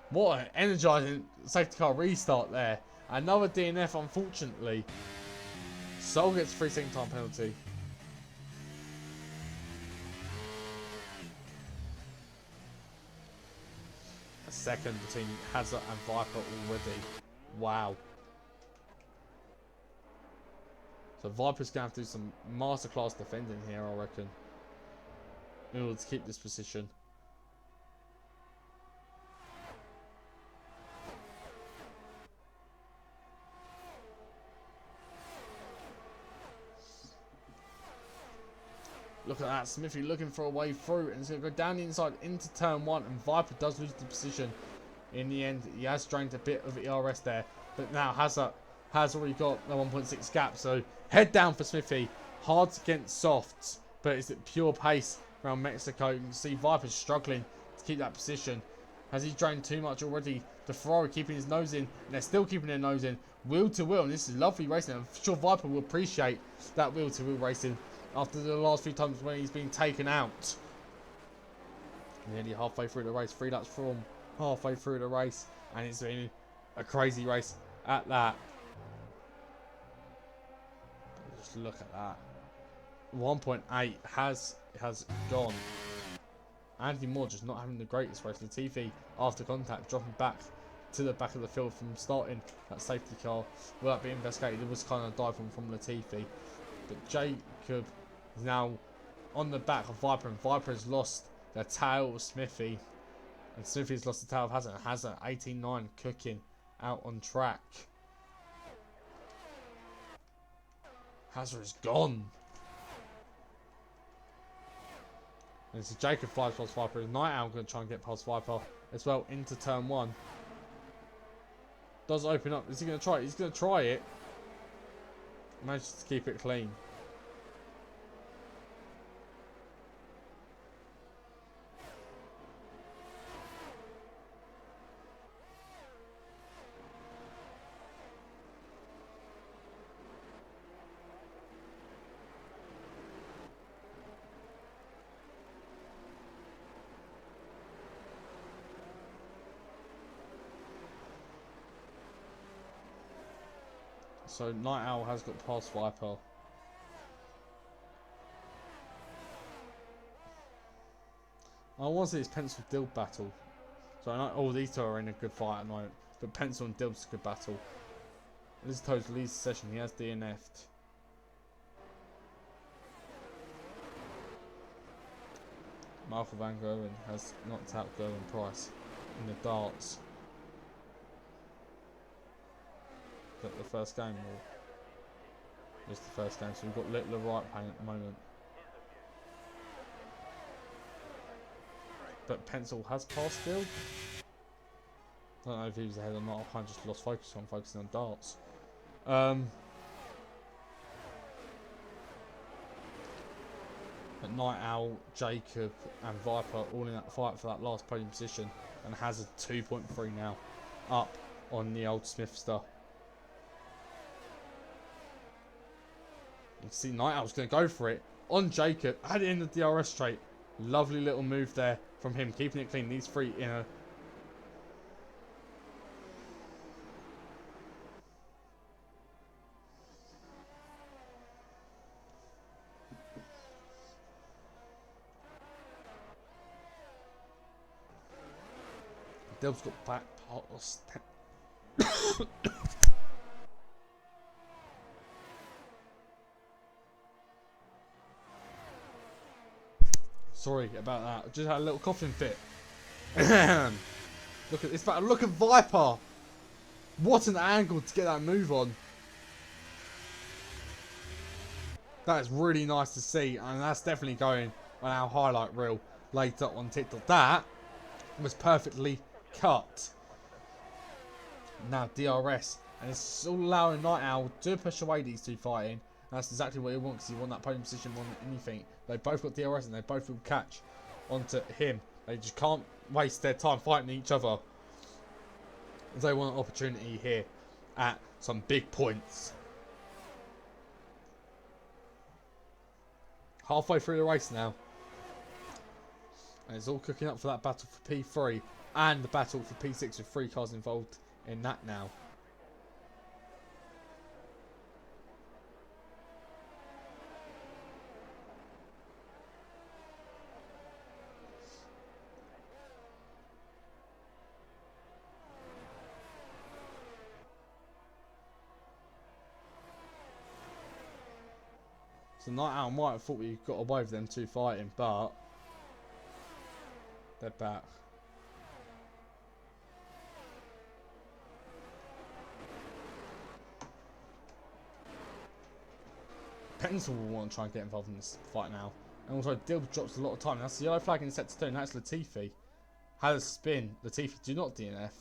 What an energising safety car restart there. Another DNF, unfortunately. Sol gets 3-second time penalty. second between Hazard and Viper already. Wow. So Viper's going to have to do some masterclass defending here, I reckon, in order to keep this position. Look at that, Smithy looking for a way through, and it's going to go down the inside into turn 1, and Viper does lose the position. In the end, he has drained a bit of ERS there, but now Hazard has already got a 1.6 gap, so head down for Smithy. Hard against softs, but it's at pure pace around Mexico. You can see Viper's struggling to keep that position. Has he drained too much already? The Ferrari keeping his nose in, and they're still keeping their nose in. Wheel to wheel, and this is lovely racing. I'm sure Viper will appreciate that wheel to wheel racing after the last few times when he's been taken out. Nearly halfway through the race, 3 laps from halfway through the race, and it's been a crazy race at that. Just look at that. 1.8 has gone. Andy Moore just not having the greatest race. Latifi, after contact, dropping back to the back of the field from starting that safety car. Will that be investigated? It was kind of dive from Latifi. But Jacob is now on the back of Viper, and Viper has lost the tail of Smithy. And Smithy's lost the tail of Hazard. Hazard 18-9 cooking out on track. Hazard is gone. And so Jacob flies past Viper. Night Owl going to try and get past Viper as well into turn 1. Does open up. Is he going to try it? He's going to try it. Manages to keep it clean. So Night Owl has got past Viper. I want to see this Pencil Dill battle. So I know all these two are in a good fight at the moment, but Pencil and Dill's a good battle. This is Toad's lead session. He has DNF'd. Michael Van Gerwen has knocked out Gerwin Price in the darts. The first game, or just the first game, so we've got Littler right playing at the moment. But Pencil has passed Dill. I don't know if he was ahead or not. I kind of just lost focus on focusing on darts. But Night Owl, Jacob and Viper all in that fight for that last podium position, and Hazard 2.3 now up on the old Smithster. You can see Night Owl's going to go for it on Jacob at the end of the DRS straight. Lovely little move there from him, keeping it clean. These three in a... Dill's got back past... Sorry about that. I just had a little coughing fit. Look at this battle. Look at Viper. What an angle to get that move on. That is really nice to see. And that's definitely going on our highlight reel later on TikTok. That was perfectly cut. Now DRS. And it's all allowing Night Owl to push away these two fighting. And that's exactly what he wants, because he wants that podium position more than anything. They both got DRS and they both will catch onto him. They just can't waste their time fighting each other. They want an opportunity here at some big points. Halfway through the race now. And it's all cooking up for that battle for P3 and the battle for P6 with 3 cars involved in that now. So Night Owl might have thought we got away with them two fighting, but they're back. Pencil will want to try and get involved in this fight now. And also Dilb drops a lot of time. That's the yellow flag in sector 2, and that's Latifi. Has a spin. Latifi, do not DNF.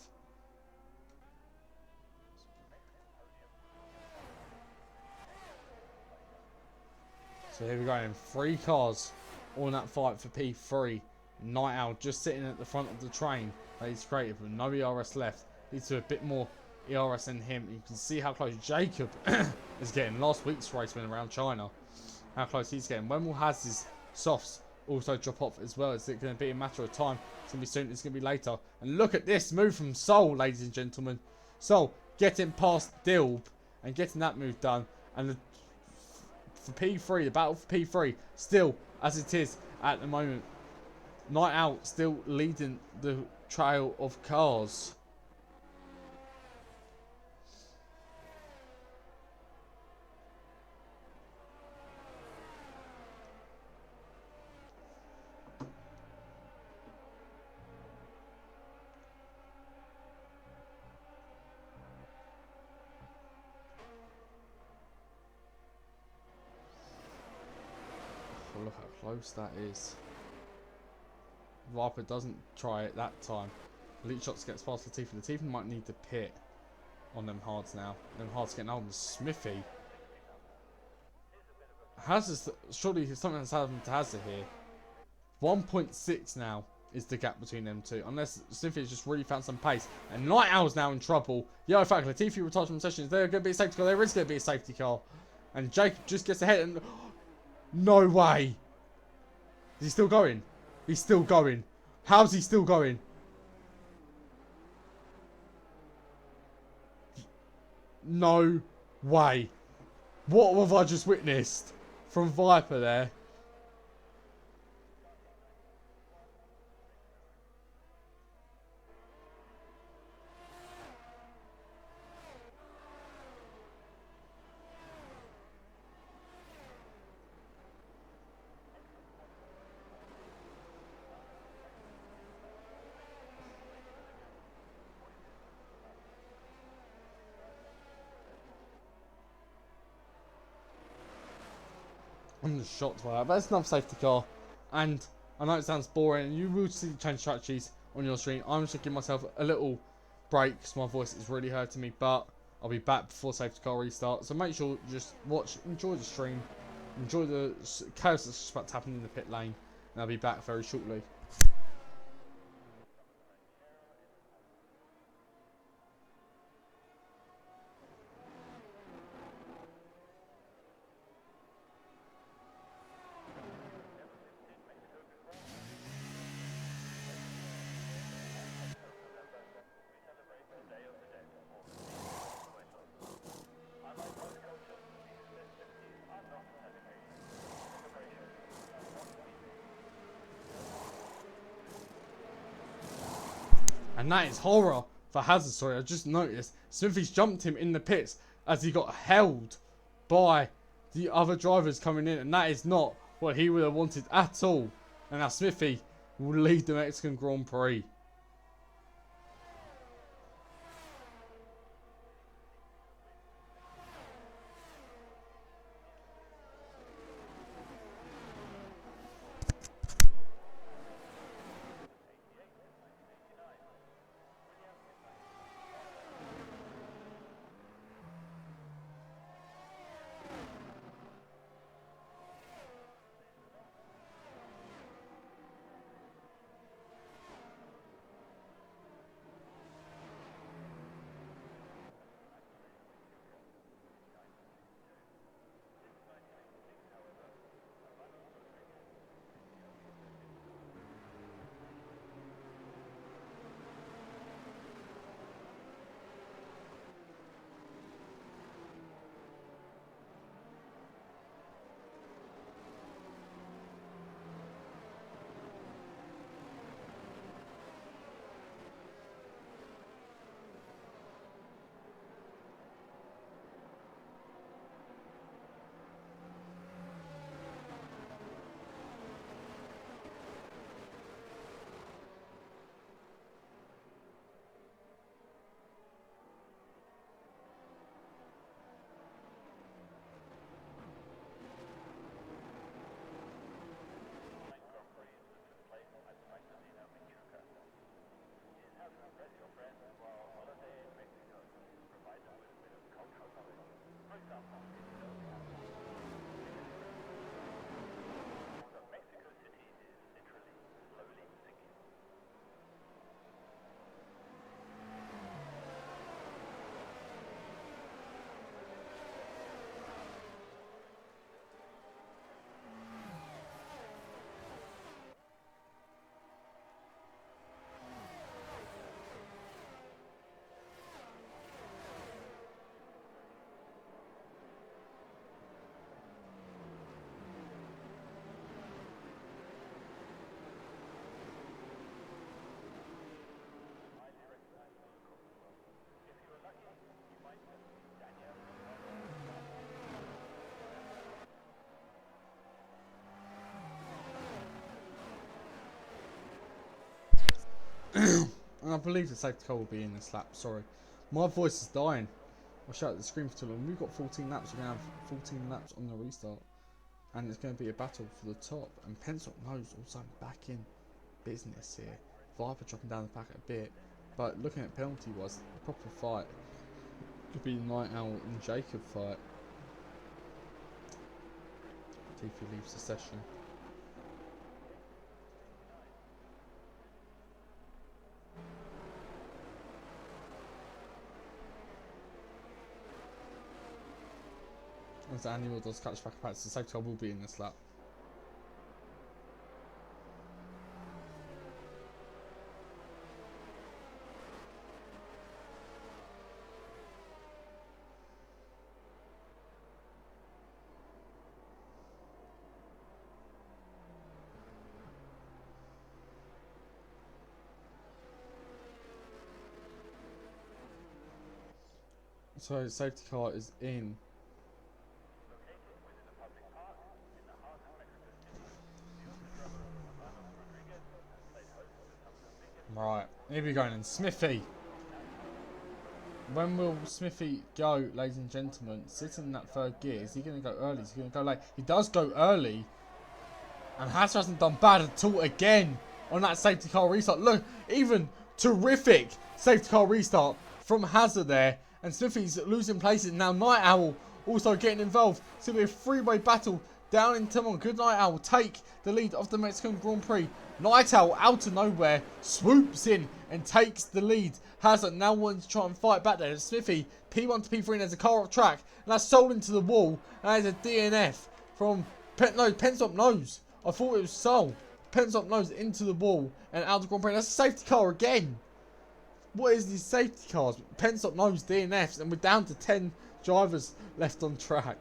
So here we go, in 3 cars all in that fight for P3. Night Owl just sitting at the front of the train that he's created with no ERS left. Needs to a bit more ERS than him. You can see how close Jacob is getting. Last week's race went around China. How close he's getting. When will has his softs also drop off as well? Is it going to be a matter of time? It's going to be soon, it's going to be later. And look at this move from Soul, ladies and gentlemen. Soul getting past Dilb and getting that move done. And for P3, the battle for P3, still as it is at the moment. Night Owl still leading the trail of cars. Oh, look how close that is. Viper doesn't try it that time. Elite Shots gets past Latifi. Latifi might need to pit on them hards now. Them hards getting old. Smithy. Hazard, surely something has happened to Hazard here. 1.6 now is the gap between them two. Unless Smithy's just really found some pace. And Night Owl's now in trouble. Yellow flag. Latifi retires from sessions. There's going to be a safety car. There is going to be a safety car. And Jake just gets ahead and... No way. Is he still going? He's still going. How's he still going? No way. What have I just witnessed from Viper there? I'm just shocked by that, but it's another safety car. And I know it sounds boring, and you will see change strategies on your stream. I'm just giving myself a little break because my voice is really hurting me, but I'll be back before safety car restart. So make sure you just watch, enjoy the stream, enjoy the chaos that's just about to happen in the pit lane, and I'll be back very shortly. And that is horror for Hazard. Sorry, I just noticed Smithy's jumped him in the pits as he got held by the other drivers coming in, and that is not what he would have wanted at all. And now Smithy will lead the Mexican Grand Prix. And I believe the safety car will be in this lap. Sorry, my voice is dying. I shout at the screen for too long. We've got 14 laps. We're going to have 14 laps on the restart. And it's going to be a battle for the top. And Penstock knows also back in business here. Viper dropping down the pack a bit. But looking at penalty wise, a proper fight could be Night Owl and Jacob fight. Tifu leaves the session. As Annual does catch back practice, the safety car will be in this lap. So safety car is in. Right, here we go then. Smithy. When will Smithy go, ladies and gentlemen? Sitting in that third gear. Is he going to go early? Is he going to go late? He does go early. And Hazard hasn't done bad at all again on that safety car restart. Look, even terrific safety car restart from Hazard there. And Smithy's losing places. Now Night Owl also getting involved. It's going to be a three-way battle down in Timon. Good Night Owl take the lead of the Mexican Grand Prix. Night Owl out of nowhere swoops in and takes the lead. Hazard now wanting to try and fight back there. Smithy P1 to P3 and there's a car off track. And that's sold into the wall. And there's a DNF from Penstock knows. I thought it was Sol. Penstock knows into the wall and out of the Grand Prix. That's a safety car again. What is these safety cars? Penstock knows DNFs and we're down to 10 drivers left on track.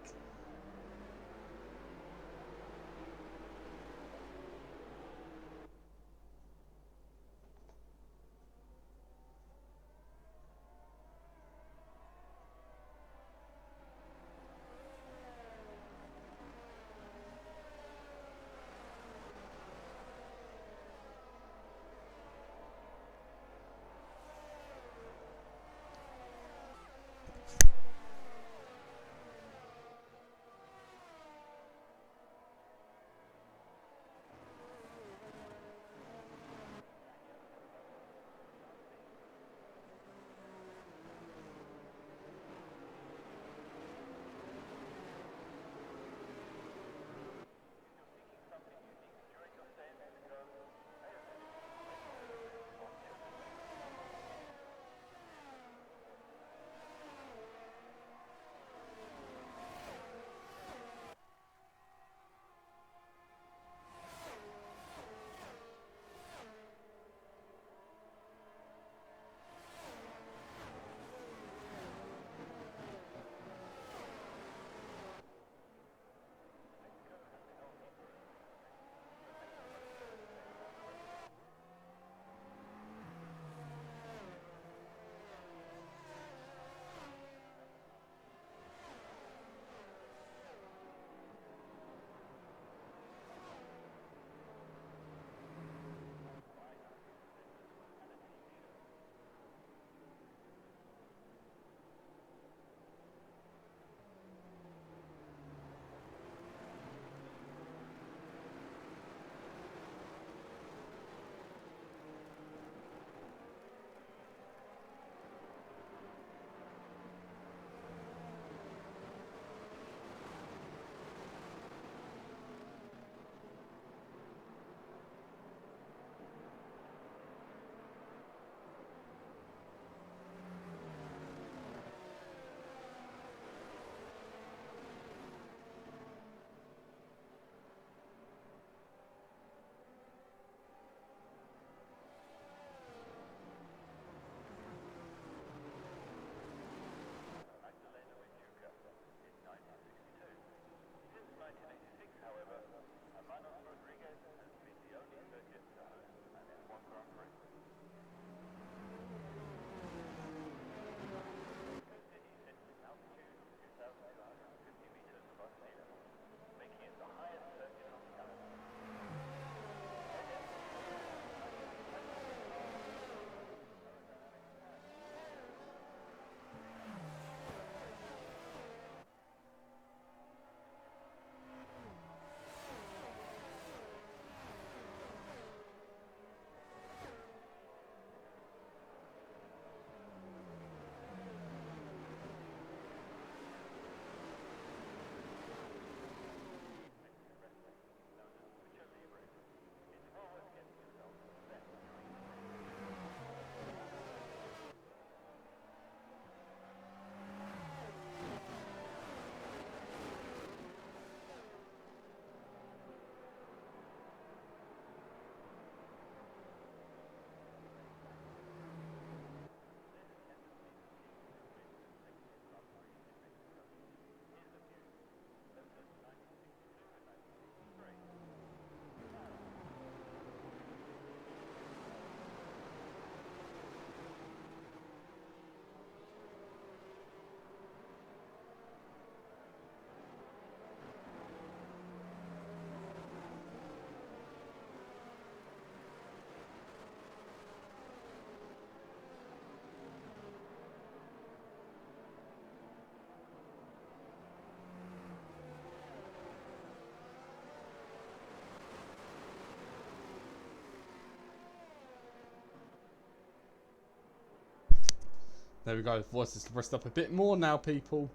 There we go. Voice is pressed up a bit more now, people.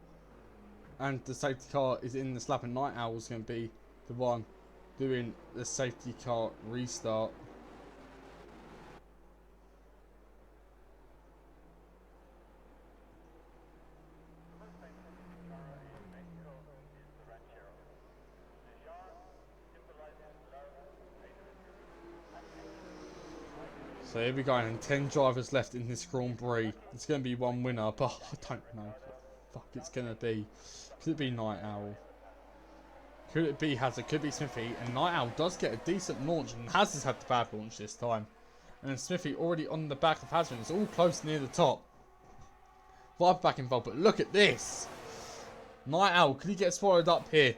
And the safety car is in the slap, and Night Owl is going to be the one doing the safety car restart. So here we go, and 10 drivers left in this Grand Prix. It's going to be one winner, but I don't know what the fuck it's going to be. Could it be Night Owl? Could it be Hazard? Could it be Smithy? And Night Owl does get a decent launch, and Hazard's had the bad launch this time. And then Smithy already on the back of Hazard. It's all close near the top. Viper back involved, but look at this. Night Owl, could he get swallowed up here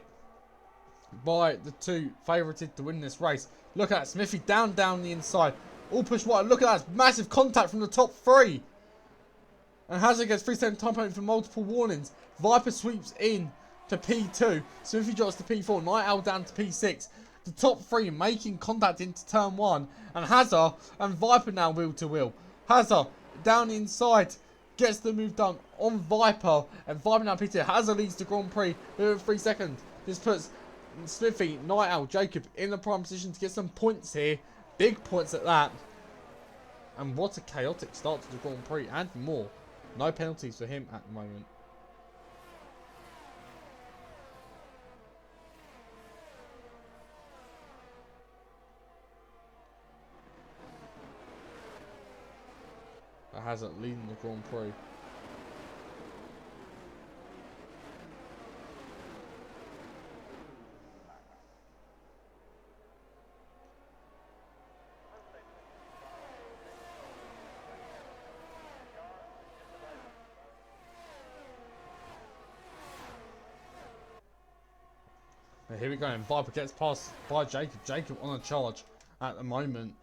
by the two favoured to win this race? Look at that, Smithy down the inside. All push wide. Look at that. Massive contact from the top three. And Hazard gets 3-second time penalty for multiple warnings. Viper sweeps in to P2. Smithy drops to P4. Night Owl down to P6. The top three making contact into turn 1. And Hazard and Viper now wheel to wheel. Hazard down inside. Gets the move done on Viper. And Viper now P2. Hazard leads the Grand Prix with 3 seconds. This puts Smithy, Night Owl, Jacob in the prime position to get some points here. Big points at that. And what a chaotic start to the Grand Prix and more. No penalties for him at the moment. That hasn't leading the Grand Prix. And here we go, and Viper gets passed by Jacob. Jacob on a charge at the moment.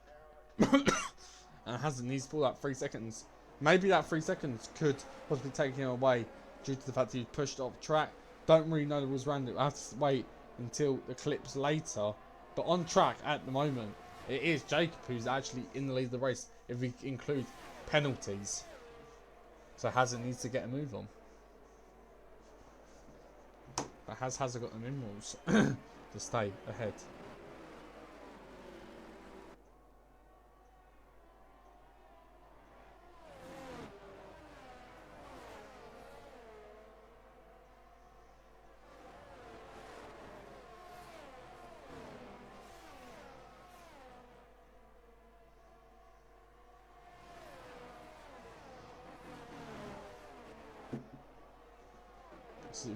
And Hazard needs to pull that 3 seconds. Maybe that 3 seconds could possibly take him away due to the fact that he's pushed off track. Don't really know the rules around it. We'll have to wait until the clips later. But on track at the moment, it is Jacob who's actually in the lead of the race if we include penalties. So Hazard needs to get a move on. But has Hazard got the minerals to stay ahead?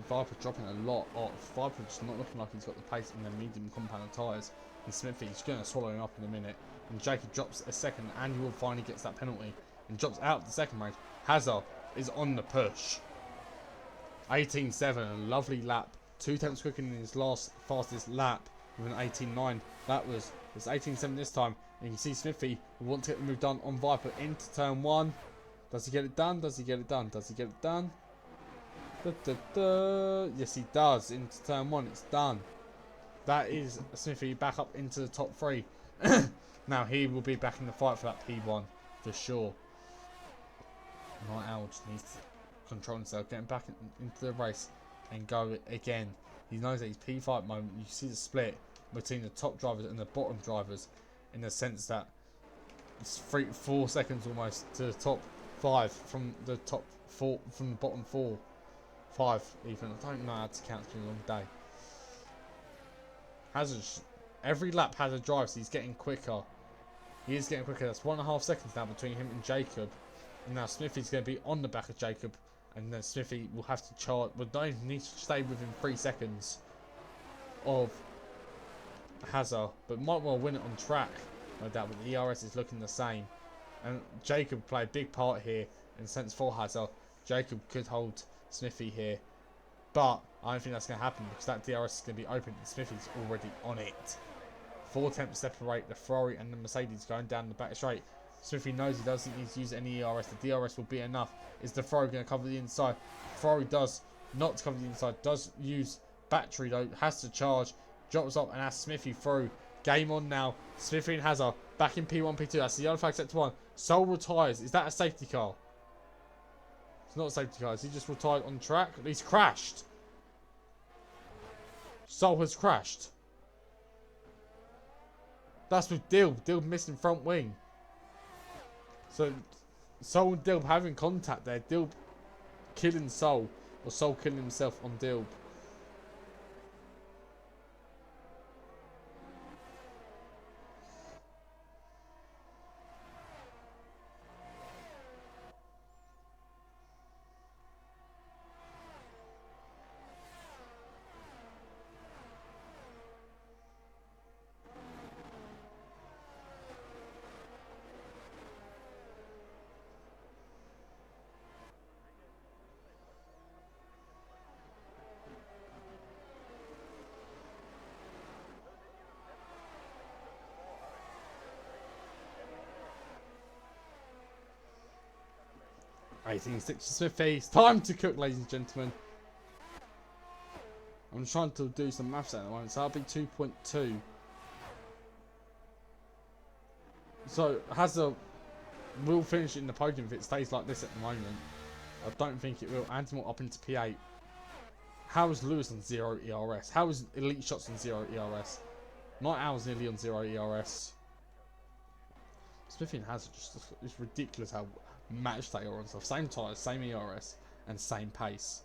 Viper dropping a lot off. Viper just not looking like he's got the pace in the medium compound tyres. And Smithy's going to swallow him up in a minute. And Jacob drops a second, and he will finally gets that penalty. And drops out of the second race. Hazard is on the push. 18.7, a lovely lap. 2 tenths quicker than his last fastest lap with an 18.9. That was 18.7 this time. And you can see Smithy will want to get the move done on Viper into turn 1. Does he get it done? Does he get it done? Does he get it done? Yes, he does. Into turn 1, it's done. That is Smithy back up into the top 3. Now he will be back in the fight for that P1 for sure. Night Owl just needs to control himself, getting back into the race and go again. He knows that he's P5 moment. You see the split between the top drivers and the bottom drivers in the sense that it's 4 seconds almost to the top 5 from the top 4, from the bottom 4. 5 even. I don't know how to count. It's been a long day. Hazard, every lap Hazard drives, he's getting quicker. He is getting quicker. That's 1.5 seconds now between him and Jacob. And now Smithy's going to be on the back of Jacob. And then Smithy will have to charge. But don't even need to stay within 3 seconds of Hazard. But might well win it on track. No doubt. But the ERS is looking the same. And Jacob play a big part here. In the sense for Hazard, Jacob could hold Smithy here, but I don't think that's going to happen because that DRS is going to be open and Smithy's already on it. 4 attempts separate the Ferrari and the Mercedes going down the back straight. Smithy knows he doesn't need to use any ERS. The DRS will be enough. Is the Ferrari going to cover the inside? Ferrari does not cover the inside. Does use battery though. Has to charge. Drops up and has Smithy through. Game on now. Smithy and Hazard back in P1, P2. That's the yellow flag set to 1. Soul retires. Is that a safety car? It's not a safety car. He just retired on track. He's crashed. Soul has crashed. That's with Dilb. Dilb missing front wing. So Soul and Dilb having contact there. Dilb killing Soul. Or Soul killing himself on Dilb. Racing 6 Smithy. It's time to cook, ladies and gentlemen. I'm trying to do some maths at the moment, so that'll be 2.2. So Hazard will finish in the podium if it stays like this at the moment. I don't think it will. Antimalt up into P8. How is Lewis on 0 ERS? How is Elite Shots on 0 ERS? Night Owl's nearly on 0 ERS. Smithy and Hazard just, it's ridiculous how matched they are on stuff. Same tyres, same ERS, and same pace.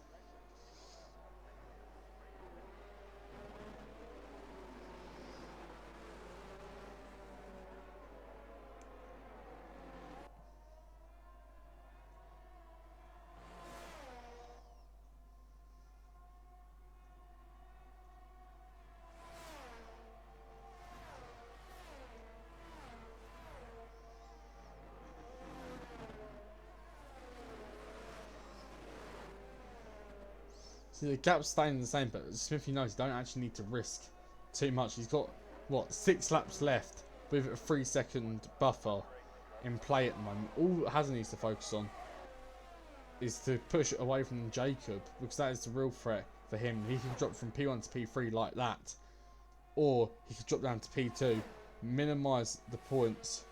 See, the gap's staying the same, but Smithy knows he don't actually need to risk too much. He's got, what, 6 laps left with a 3-second buffer in play at the moment. All Hazard needs to focus on is to push it away from Jacob, because that is the real threat for him. He can drop from P1 to P3 like that, or he could drop down to P2, minimise the points.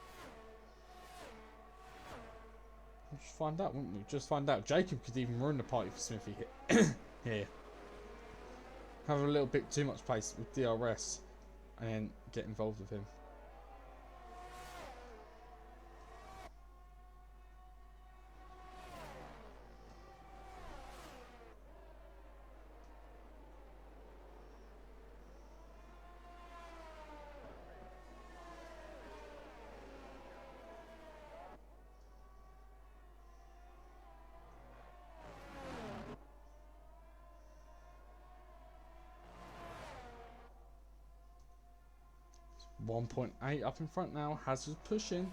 We'll just find out, won't we? Just find out. Jacob could even ruin the party for Smithy here. Have a little bit too much pace with DRS and then get involved with him. It's 1.8 up in front now. Hazard pushing.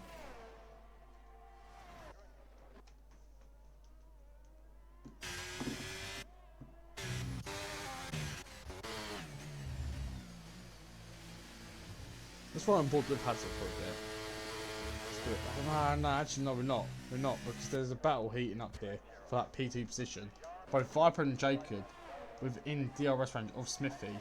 That's why I'm bored with Hazard for a bit. Let's do it. No, actually, no, we're not. We're not, because there's a battle heating up here for that P2 position. Both Viper and Jacob within DRS range of Smithy.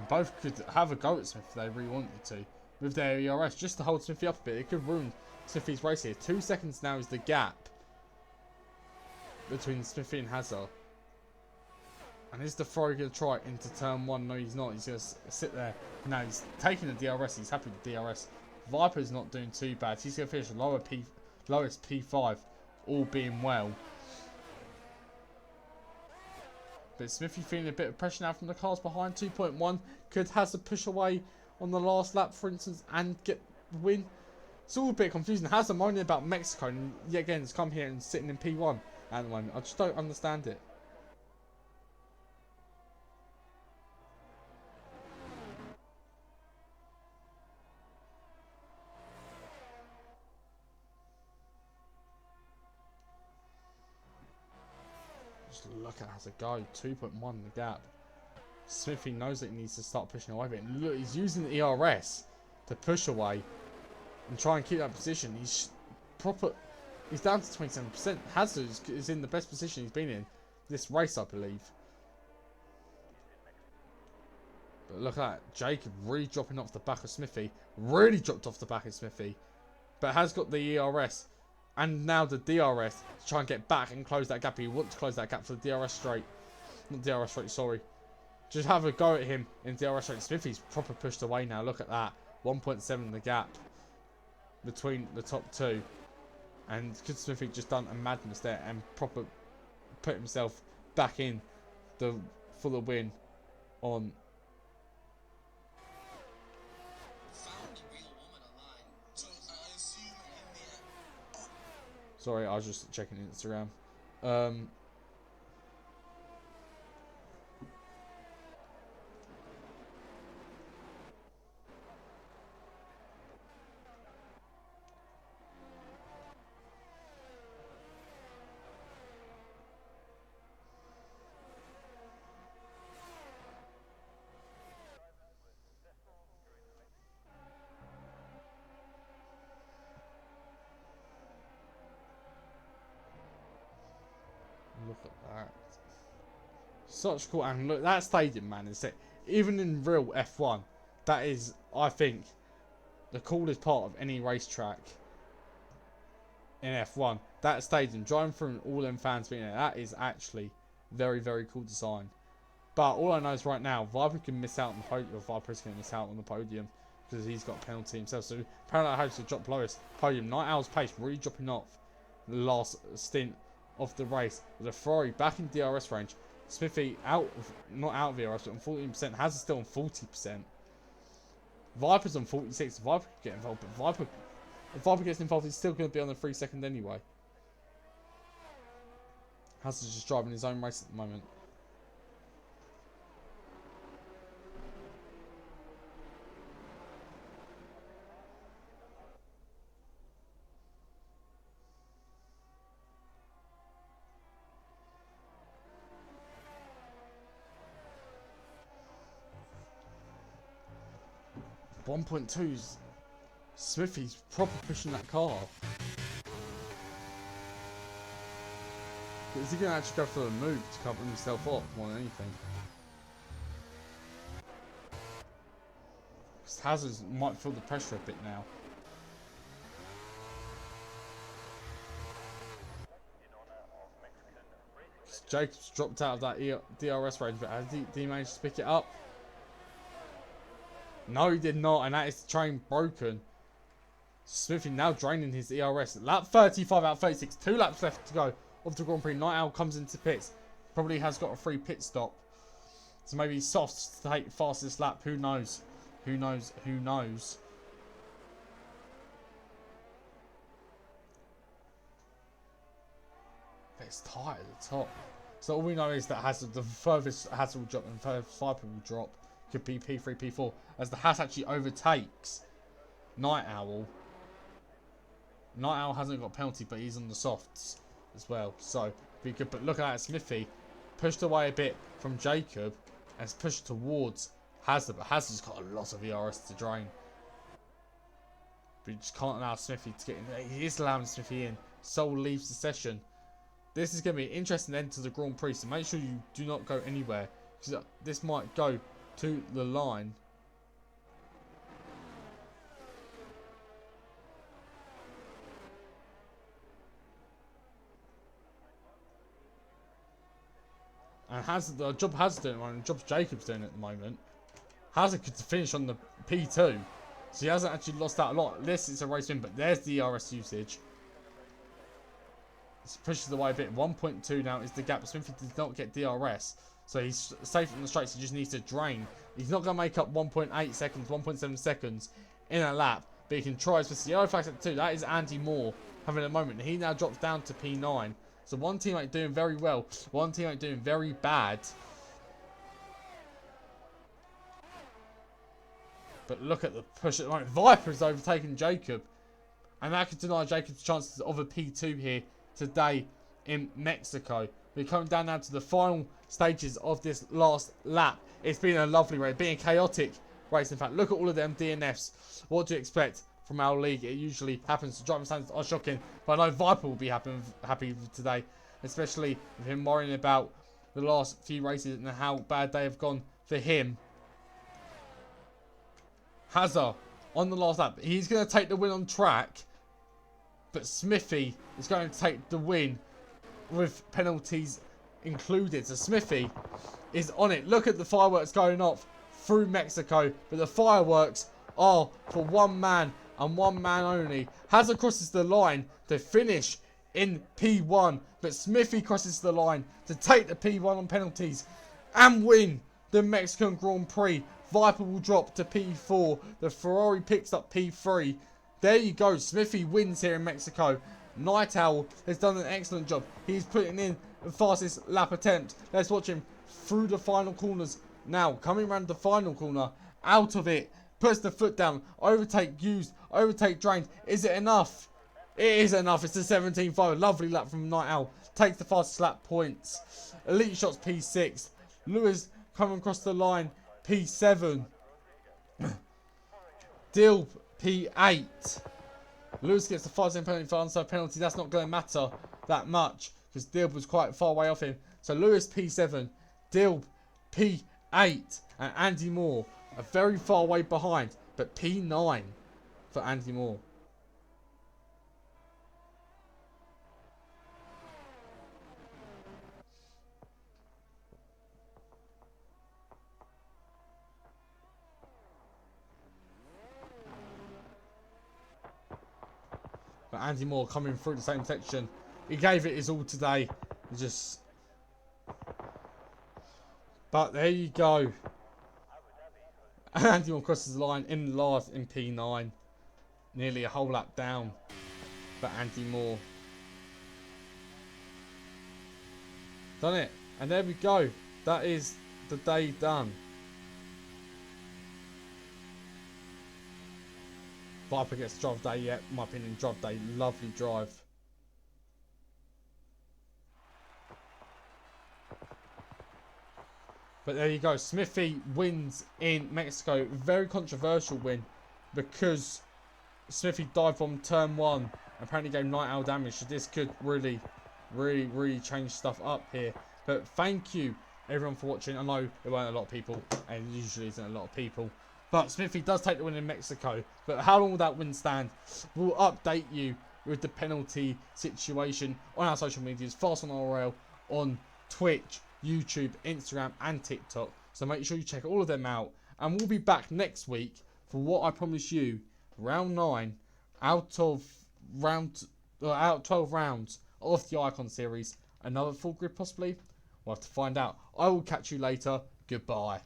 Both could have a go at Smith if they really wanted to with their ERS, just to hold Smithy up a bit. It could ruin Smithy's race here. 2 seconds now is the gap between Smithy and Hazard. And is the Ferrari going to try it into turn 1? No, he's not. He's going to sit there. Now he's taking the DRS. He's happy with DRS. Viper's not doing too bad. He's going to finish lowest P5, all being well. But Smithy feeling a bit of pressure now from the cars behind. 2.1. Could Hazard push away on the last lap, for instance, and get the win? It's all a bit confusing. Hazard moaning about Mexico, and yet again, it's come here and sitting in P1 at the moment. I just don't understand it. Just look at Hazard go. 2.1 the gap. Smithy knows that he needs to start pushing away, but look, he's using the ERS to push away and try and keep that position. He's down to 27%. Hazard is in the best position he's been in this race, I believe. But look at that. Jacob really dropping off the back of Smithy. Really dropped off the back of Smithy. But has got the ERS and now the DRS to try and get back and close that gap. He wants to close that gap for the DRS straight. Not DRS straight, sorry. Just have a go at him in DRS straight. Smithy's proper pushed away now. Look at that. 1.7 the gap between the top two. And could Smithy just done a madness there and proper put himself back in for the win on. Sorry, I was just checking Instagram. Look at that. Such cool. And look, that stadium, man, is it? Even in real F1, that is, I think, the coolest part of any racetrack in F1. That stadium, driving through all them fans being there, that is actually very, very cool design. But all I know is right now, Viper can miss out on the podium, or Viper's going to miss out on the podium because he's got a penalty himself. So apparently I hope to drop lowest podium. Night Owl's pace really dropping off the last stint of the race. With a Ferrari back in DRS range. Smithy not out of DRS, but on 14%. Hazard's still on 40%. Viper's on 46. Viper could get involved, but if Viper gets involved, he's still going to be on the 3 second anyway. Hazard's just driving his own race at the moment. .2's Smithy's proper pushing that car. Is he going to actually go for a move to cover himself off more than anything? Because Hazard might feel the pressure a bit now. Jacobs dropped out of that DRS range, but did he manage to pick it up? No, he did not, and that is the train broken. Smithy now draining his ERS. Lap 35 out of 36. 2 laps left to go of the Grand Prix. Night Owl comes into pits. Probably has got a free pit stop. So maybe Soft to take the fastest lap. Who knows? Who knows? Who knows? But it's tight at the top. So all we know is that Hazard, the furthest Hazard will drop and the furthest Viper will drop could be P3, P4. As the Haas actually overtakes Night Owl. Night Owl hasn't got a penalty, but he's on the softs as well. So, be good. But look at that, Smithy pushed away a bit from Jacob and has pushed towards Hazard. But Hazard's got a lot of ERS to drain. But you just can't allow Smithy to get in. He is allowing Smithy in. Soul leaves the session. This is going to be an interesting end to the Grand Prix. So make sure you do not go anywhere, because this might go to the line. And Hazard, the job Hazard's doing, and the job Jacob's doing at the moment. Hazard could finish on the P2, so he hasn't actually lost out a lot. This is a race win, but there's the DRS usage. It pushes away a bit. 1.2 now is the gap. Smithy did not get DRS, so he's safe on the straights. He just needs to drain. He's not going to make up 1.8 seconds, 1.7 seconds in a lap, but he can try. Especially the other factor too. That is Andy Moore having a moment. He now drops down to P9. So one teammate doing very well, one teammate doing very bad. But look at the push at the moment. Viper is overtaking Jacob, and that could deny Jacob's chances of a P2 here today in Mexico. We're coming down now to the final stages of this last lap. It's been a lovely race, been a chaotic race. In fact, look at all of them DNFs. What do you expect from our league? It usually happens. The driving standards are shocking, but I know Viper will be happy today, especially with him worrying about the last few races and how bad they have gone for him. Hazard on the last lap. He's going to take the win on track. but Smithy is going to take the win with penalties included. So Smithy is on it. Look at the fireworks going off through Mexico, but the fireworks are for one man and one man only. Hazard crosses the line to finish in P1, but Smithy crosses the line to take the P1 on penalties and win the Mexican Grand Prix. Viper will drop to P4. The Ferrari picks up P3. There you go. Smithy wins here in Mexico. Night Owl has done an excellent job. He's putting in the fastest lap attempt. Let's watch him through the final corners. Now, coming around the final corner, out of it, puts the foot down, overtake used, overtake drained. Is it enough? It is enough. It's the 17.5. Lovely lap from Night Owl. Takes the fastest lap points. Elite Shots P6. Lewis coming across the line P7. Dilb P8. Lewis gets the 5 penalty for onside penalty. That's not going to matter that much because Dilb was quite far away off him. So Lewis P7, Dilb P8, and Andy Moore are very far away behind, but P9 for Andy Moore. But Andy Moore coming through the same section. He gave it his all today. But there you go. Andy Moore crosses the line in last in P9. Nearly a whole lap down. But Andy Moore. Done it. And there we go. That is the day done. Viper gets drive day, yeah, in my opinion, drive day, lovely drive. But there you go, Smithy wins in Mexico. Very controversial win because Smithy died from turn 1 and apparently gave Night Owl damage. So this could really change stuff up here. But thank you everyone for watching. I know there weren't a lot of people, and it usually isn't a lot of people. But Smithy does take the win in Mexico. But how long will that win stand? We'll update you with the penalty situation on our social medias. Fast on RL on Twitch, YouTube, Instagram and TikTok. So make sure you check all of them out. And we'll be back next week for what I promise you, round 9 out of 12 rounds of the Icon series. Another full grid possibly? We'll have to find out. I will catch you later. Goodbye.